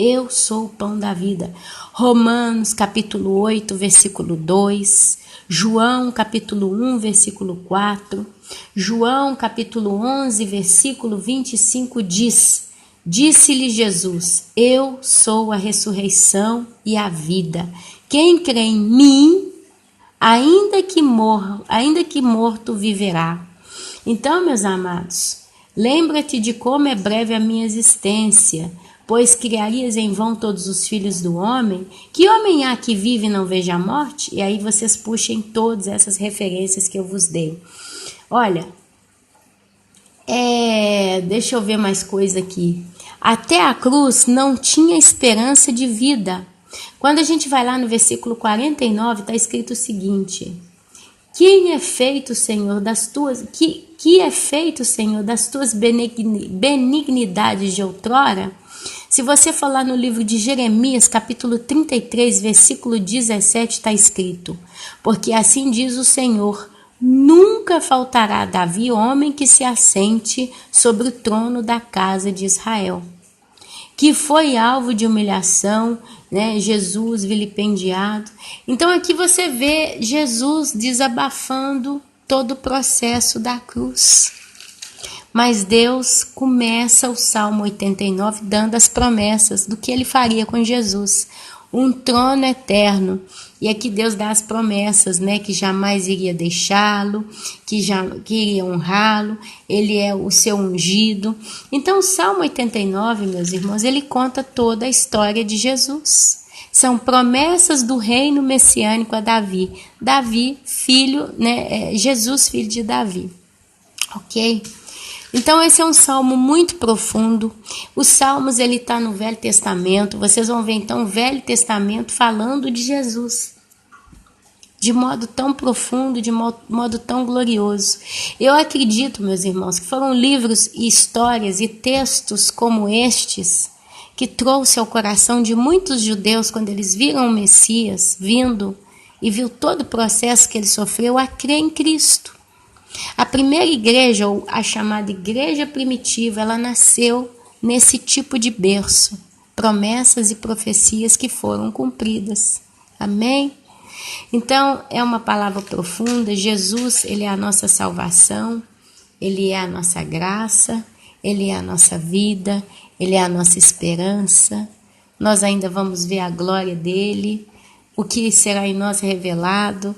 S1: Eu sou o pão da vida. Romanos capítulo 8, versículo 2, João capítulo 1, versículo 4, João capítulo 11, versículo 25 diz: disse-lhe Jesus: eu sou a ressurreição e a vida. Quem crê em mim, ainda que morto viverá. Então, meus amados, lembra-te de como é breve a minha existência, pois criarias em vão todos os filhos do homem. Que homem há que vive e não veja a morte? E aí vocês puxem todas essas referências que eu vos dei. Olha, deixa eu ver mais coisa aqui. Até a cruz não tinha esperança de vida. Quando a gente vai lá no versículo 49, está escrito o seguinte: que é feito, Senhor, das tuas benignidades de outrora? Se você falar no livro de Jeremias, capítulo 33, versículo 17, está escrito: porque assim diz o Senhor, nunca faltará a Davi homem que se assente sobre o trono da casa de Israel. Que foi alvo de humilhação, né? Jesus vilipendiado. Então aqui você vê Jesus desabafando todo o processo da cruz. Mas Deus começa o Salmo 89 dando as promessas do que ele faria com Jesus. Um trono eterno. E aqui Deus dá as promessas, né? Que jamais iria deixá-lo, que iria honrá-lo, ele é o seu ungido. Então o Salmo 89, meus irmãos, ele conta toda a história de Jesus. São promessas do reino messiânico a Davi. Davi, filho, né? Jesus, filho de Davi. Ok? Então esse é um salmo muito profundo. Os salmos ele está no Velho Testamento. Vocês vão ver então o Velho Testamento falando de Jesus de modo tão profundo, de modo tão glorioso. Eu acredito, meus irmãos, que foram livros e histórias e textos como estes que trouxe ao coração de muitos judeus, quando eles viram o Messias vindo, e viu todo o processo que ele sofreu a crer em Cristo. A primeira igreja, ou a chamada igreja primitiva, ela nasceu nesse tipo de berço, promessas e profecias que foram cumpridas. Amém? Então, é uma palavra profunda. Jesus, ele é a nossa salvação, ele é a nossa graça, ele é a nossa vida, ele é a nossa esperança. Nós ainda vamos ver a glória dele, o que será em nós revelado.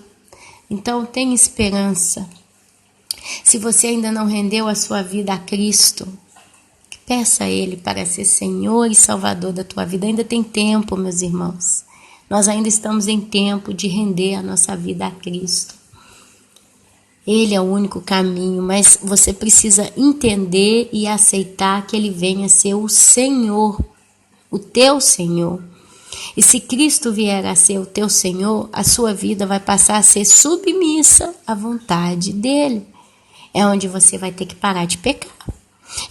S1: Então, tenha esperança. Se você ainda não rendeu a sua vida a Cristo, peça a Ele para ser Senhor e Salvador da tua vida. Ainda tem tempo, meus irmãos. Nós ainda estamos em tempo de render a nossa vida a Cristo. Ele é o único caminho, mas você precisa entender e aceitar que Ele venha ser o Senhor, o teu Senhor. E se Cristo vier a ser o teu Senhor, a sua vida vai passar a ser submissa à vontade dEle. É onde você vai ter que parar de pecar.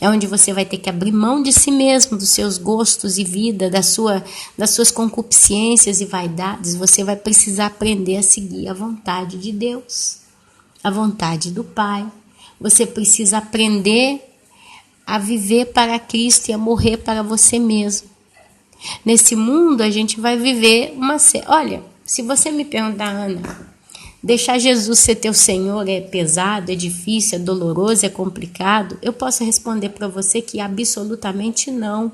S1: É onde você vai ter que abrir mão de si mesmo, dos seus gostos e vida, das suas concupiscências e vaidades. Você vai precisar aprender a seguir a vontade de Deus, a vontade do Pai. Você precisa aprender a viver para Cristo e a morrer para você mesmo. Nesse mundo a gente vai viver Olha, se você me perguntar, Ana, deixar Jesus ser teu Senhor é pesado, é difícil, é doloroso, é complicado? Eu posso responder para você que absolutamente não.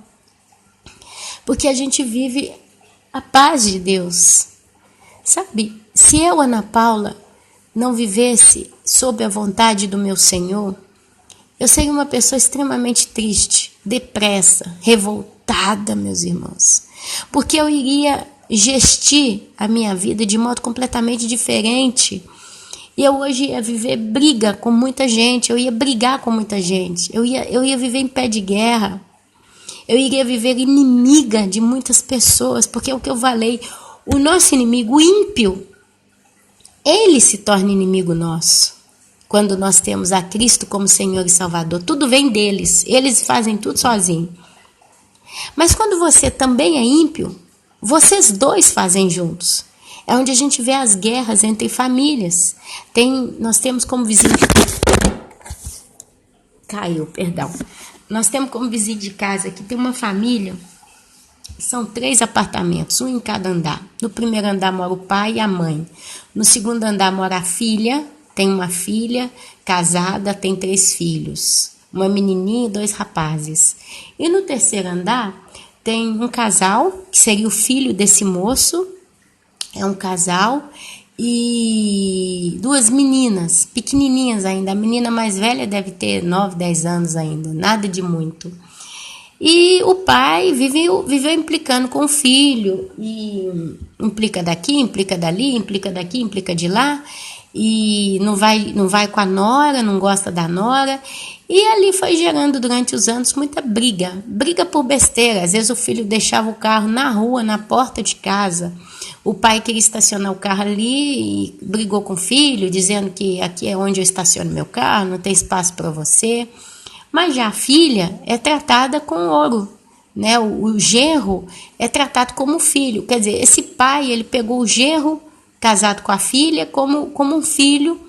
S1: Porque a gente vive a paz de Deus. Sabe, se eu, Ana Paula, não vivesse sob a vontade do meu Senhor, eu seria uma pessoa extremamente triste, depressa, revoltada, meus irmãos. Porque eu iria gestir a minha vida de modo completamente diferente. E eu hoje ia viver briga com muita gente, eu ia brigar com muita gente, eu ia viver em pé de guerra, eu iria viver inimiga de muitas pessoas, porque é o que eu falei, o nosso inimigo, o ímpio, ele se torna inimigo nosso. Quando nós temos a Cristo como Senhor e Salvador, tudo vem deles, eles fazem tudo sozinhos. Mas quando você também é ímpio, vocês dois fazem juntos. É onde a gente vê as guerras entre famílias. Nós temos como vizinho... Nós temos como vizinho de casa aqui, tem uma família, são 3 apartamentos, um em cada andar. No primeiro andar mora o pai e a mãe. No segundo andar mora a filha, tem uma filha casada, tem 3 filhos. Uma menininha e 2 rapazes. E no terceiro andar tem um casal, que seria o filho desse moço, é um casal, e 2 meninas, pequenininhas ainda. A menina mais velha deve ter 9, 10 anos ainda, nada de muito. E o pai viveu implicando com o filho, e implica daqui, implica dali, implica daqui, implica de lá, e não vai com a nora, não gosta da nora. E ali foi gerando durante os anos muita briga por besteira. Às vezes o filho deixava o carro na rua, na porta de casa. O pai queria estacionar o carro ali e brigou com o filho, dizendo que aqui é onde eu estaciono meu carro, não tem espaço para você. Mas já a filha é tratada com ouro, né? O genro é tratado como filho. Quer dizer, esse pai, ele pegou o genro casado com a filha como um filho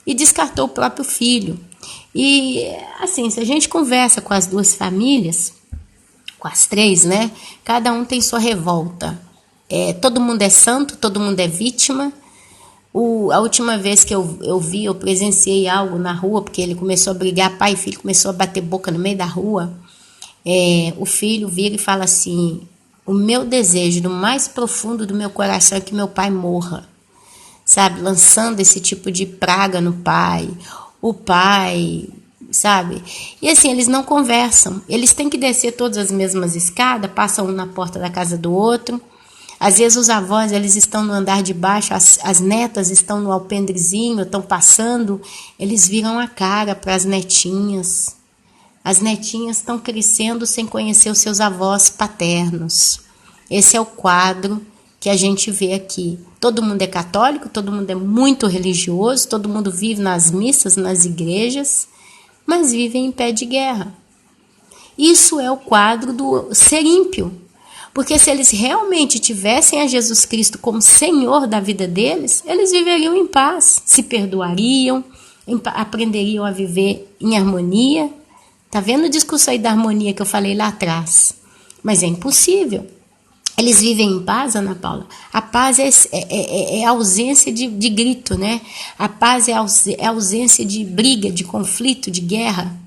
S1: e descartou o próprio filho. E assim, se a gente conversa com as 2 famílias, com as 3, né? Cada um tem sua revolta. Todo mundo é santo, todo mundo é vítima. A última vez que eu presenciei algo na rua, porque ele começou a brigar, pai e filho começou a bater boca no meio da rua. O filho vira e fala assim: o meu desejo do mais profundo do meu coração é que meu pai morra. Sabe, lançando esse tipo de praga no pai. O pai, sabe? E assim, eles não conversam. Eles têm que descer todas as mesmas escadas, passam um na porta da casa do outro. Às vezes os avós, eles estão no andar de baixo, as netas estão no alpendrezinho, estão passando, eles viram a cara para as netinhas. As netinhas estão crescendo sem conhecer os seus avós paternos. Esse é o quadro que a gente vê aqui. Todo mundo é católico, todo mundo é muito religioso, todo mundo vive nas missas, nas igrejas, mas vivem em pé de guerra. Isso é o quadro do ser ímpio. Porque se eles realmente tivessem a Jesus Cristo como Senhor da vida deles, eles viveriam em paz, se perdoariam, aprenderiam a viver em harmonia. Tá vendo o discurso aí da harmonia que eu falei lá atrás? Mas é impossível. Eles vivem em paz, Ana Paula? A paz é ausência de grito, né? A paz é ausência de briga, de conflito, de guerra.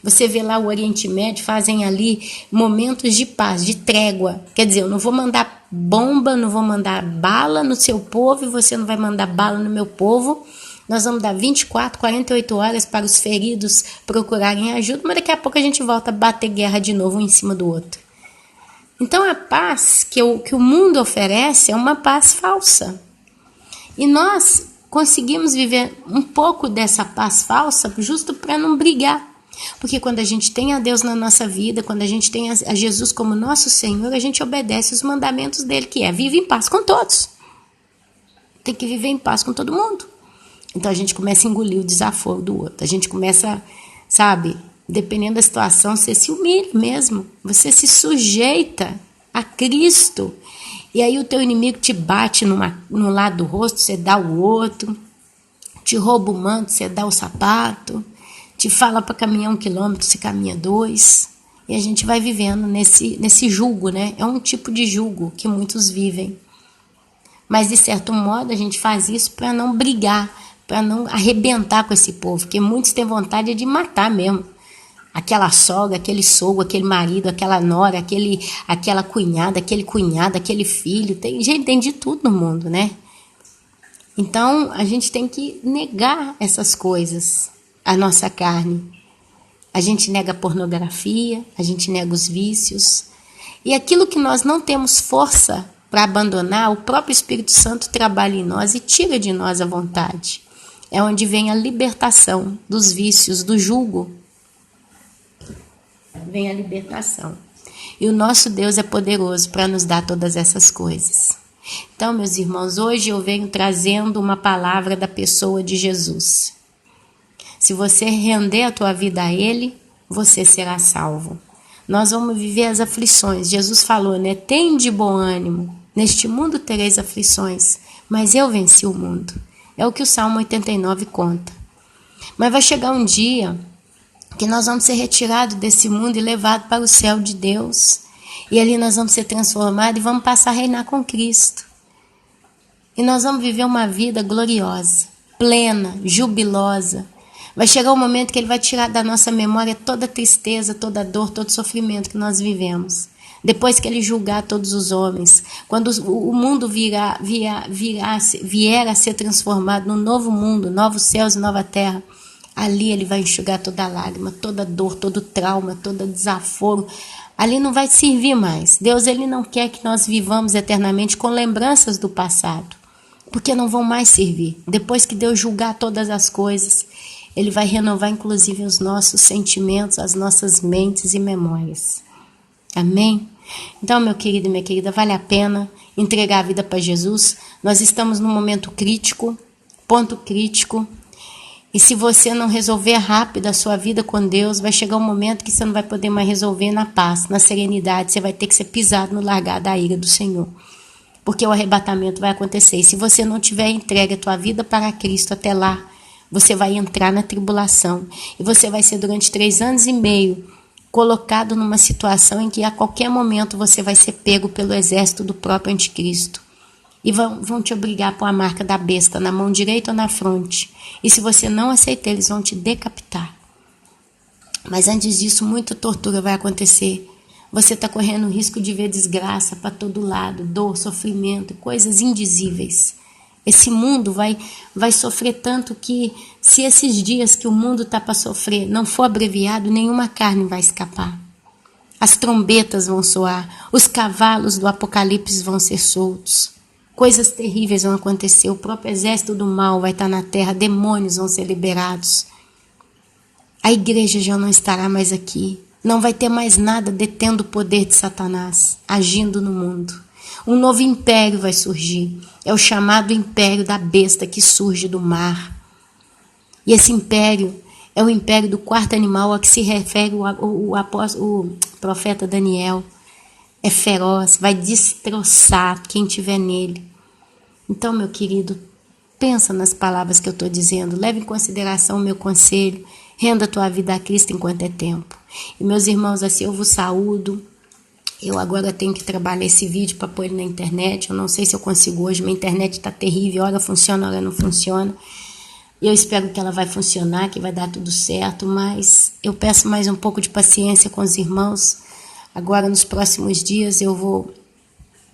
S1: Você vê lá o Oriente Médio, fazem ali momentos de paz, de trégua. Quer dizer, eu não vou mandar bomba, não vou mandar bala no seu povo e você não vai mandar bala no meu povo. Nós vamos dar 24, 48 horas para os feridos procurarem ajuda, mas daqui a pouco a gente volta a bater guerra de novo um em cima do outro. Então a paz que o mundo oferece é uma paz falsa. E nós conseguimos viver um pouco dessa paz falsa justo para não brigar. Porque quando a gente tem a Deus na nossa vida, quando a gente tem a Jesus como nosso Senhor, a gente obedece os mandamentos dele, que é vive em paz com todos. Tem que viver em paz com todo mundo. Então a gente começa a engolir o desaforo do outro. A gente começa, sabe, dependendo da situação, você se humilha mesmo. Você se sujeita a Cristo. E aí o teu inimigo te bate no lado do rosto, você dá o outro. Te rouba o manto, você dá o sapato. Te fala para caminhar 1 quilômetro, você caminha 2. E a gente vai vivendo nesse jugo, né? É um tipo de jugo que muitos vivem. Mas, de certo modo, a gente faz isso para não brigar, para não arrebentar com esse povo, porque muitos têm vontade de matar mesmo. Aquela sogra, aquele sogro, aquele marido, aquela nora, aquela cunhada, aquele cunhado, aquele filho. Gente, tem de tudo no mundo, né? Então, a gente tem que negar essas coisas, a nossa carne. A gente nega a pornografia, a gente nega os vícios. E aquilo que nós não temos força para abandonar, o próprio Espírito Santo trabalha em nós e tira de nós a vontade. É onde vem a libertação dos vícios, do jugo. Vem a libertação. E o nosso Deus é poderoso para nos dar todas essas coisas. Então, meus irmãos, hoje eu venho trazendo uma palavra da pessoa de Jesus. Se você render a tua vida a Ele, você será salvo. Nós vamos viver as aflições. Jesus falou, né? Tende bom ânimo. Neste mundo tereis aflições, mas eu venci o mundo. É o que o Salmo 89 conta. Mas vai chegar um dia que nós vamos ser retirados desse mundo e levados para o céu de Deus. E ali nós vamos ser transformados e vamos passar a reinar com Cristo. E nós vamos viver uma vida gloriosa, plena, jubilosa. Vai chegar um momento que Ele vai tirar da nossa memória toda a tristeza, toda a dor, todo o sofrimento que nós vivemos. Depois que Ele julgar todos os homens, quando o mundo vier a ser transformado num novo mundo, novos céus e nova terra, ali Ele vai enxugar toda a lágrima, toda a dor, todo o trauma, todo o desaforo. Ali não vai servir mais. Deus, Ele não quer que nós vivamos eternamente com lembranças do passado, porque não vão mais servir. Depois que Deus julgar todas as coisas, Ele vai renovar inclusive os nossos sentimentos, as nossas mentes e memórias. Amém? Então, meu querido e minha querida, vale a pena entregar a vida para Jesus. Nós estamos num momento crítico, ponto crítico. E se você não resolver rápido a sua vida com Deus, vai chegar um momento que você não vai poder mais resolver na paz, na serenidade. Você vai ter que ser pisado no largar da ira do Senhor. Porque o arrebatamento vai acontecer. E se você não tiver entregue a tua vida para Cristo até lá, você vai entrar na tribulação. E você vai ser durante 3 anos e meio colocado numa situação em que a qualquer momento você vai ser pego pelo exército do próprio anticristo. E vão te obrigar a pôr a marca da besta na mão direita ou na fronte. E se você não aceitar, eles vão te decapitar. Mas antes disso, muita tortura vai acontecer. Você está correndo o risco de ver desgraça para todo lado, dor, sofrimento, coisas indizíveis. Esse mundo vai sofrer tanto que, se esses dias que o mundo está para sofrer não for abreviado, nenhuma carne vai escapar. As trombetas vão soar, os cavalos do Apocalipse vão ser soltos. Coisas terríveis vão acontecer, o próprio exército do mal vai estar na terra, demônios vão ser liberados. A igreja já não estará mais aqui, não vai ter mais nada detendo o poder de Satanás, agindo no mundo. Um novo império vai surgir, é o chamado império da besta que surge do mar. E esse império é o império do quarto animal a que se refere o profeta Daniel. é feroz, vai destroçar quem tiver nele. Então, meu querido, pensa nas palavras que eu estou dizendo, leve em consideração o meu conselho, renda a tua vida a Cristo enquanto é tempo. E meus irmãos, assim eu vos saúdo. Eu agora tenho que trabalhar esse vídeo para pôr ele na internet. Eu não sei se eu consigo hoje, minha internet está terrível, hora funciona, hora não funciona. E eu espero que ela vai funcionar, que vai dar tudo certo, mas eu peço mais um pouco de paciência com os irmãos. Agora, nos próximos dias, eu vou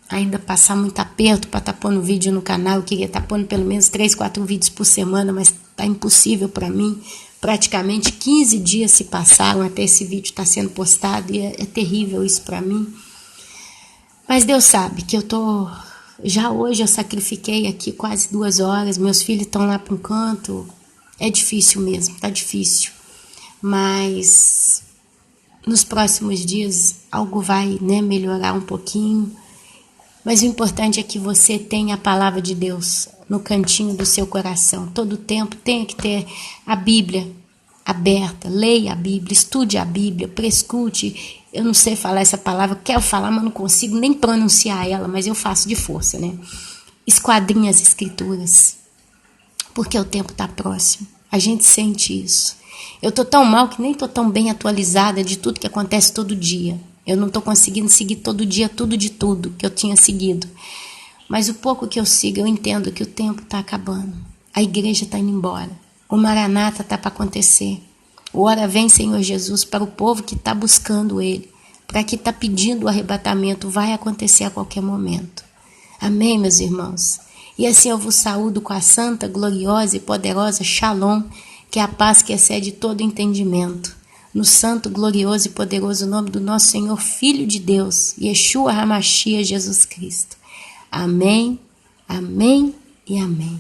S1: ainda passar muito aperto para estar pondo vídeo no canal. Eu queria estar pondo pelo menos 3, 4 vídeos por semana, mas está impossível para mim. Praticamente 15 dias se passaram até esse vídeo estar sendo postado e é terrível isso para mim. Mas Deus sabe que eu tô... Já hoje eu sacrifiquei aqui quase 2 horas, meus filhos estão lá para um canto. É difícil mesmo, tá difícil. Mas nos próximos dias algo vai, melhorar um pouquinho. Mas o importante é que você tenha a palavra de Deus no cantinho do seu coração. Todo tempo tenha que ter a Bíblia aberta, leia a Bíblia, estude a Bíblia, prescute. Eu não sei falar essa palavra, quero falar, mas não consigo nem pronunciar ela, mas eu faço de força, Esquadrinhe as escrituras, porque o tempo está próximo. A gente sente isso. Eu estou tão mal que nem estou tão bem atualizada de tudo que acontece todo dia. Eu não estou conseguindo seguir todo dia tudo de tudo que eu tinha seguido. Mas o pouco que eu sigo, eu entendo que o tempo está acabando. A igreja está indo embora. O Maranata está para acontecer. O hora vem, Senhor Jesus, para o povo que está buscando Ele. Para que está pedindo o arrebatamento, vai acontecer a qualquer momento. Amém, meus irmãos? E assim eu vos saúdo com a santa, gloriosa e poderosa Shalom, que é a paz que excede todo entendimento. No santo, glorioso e poderoso nome do nosso Senhor, Filho de Deus, Yeshua HaMashiach, Jesus Cristo. Amém, amém e amém.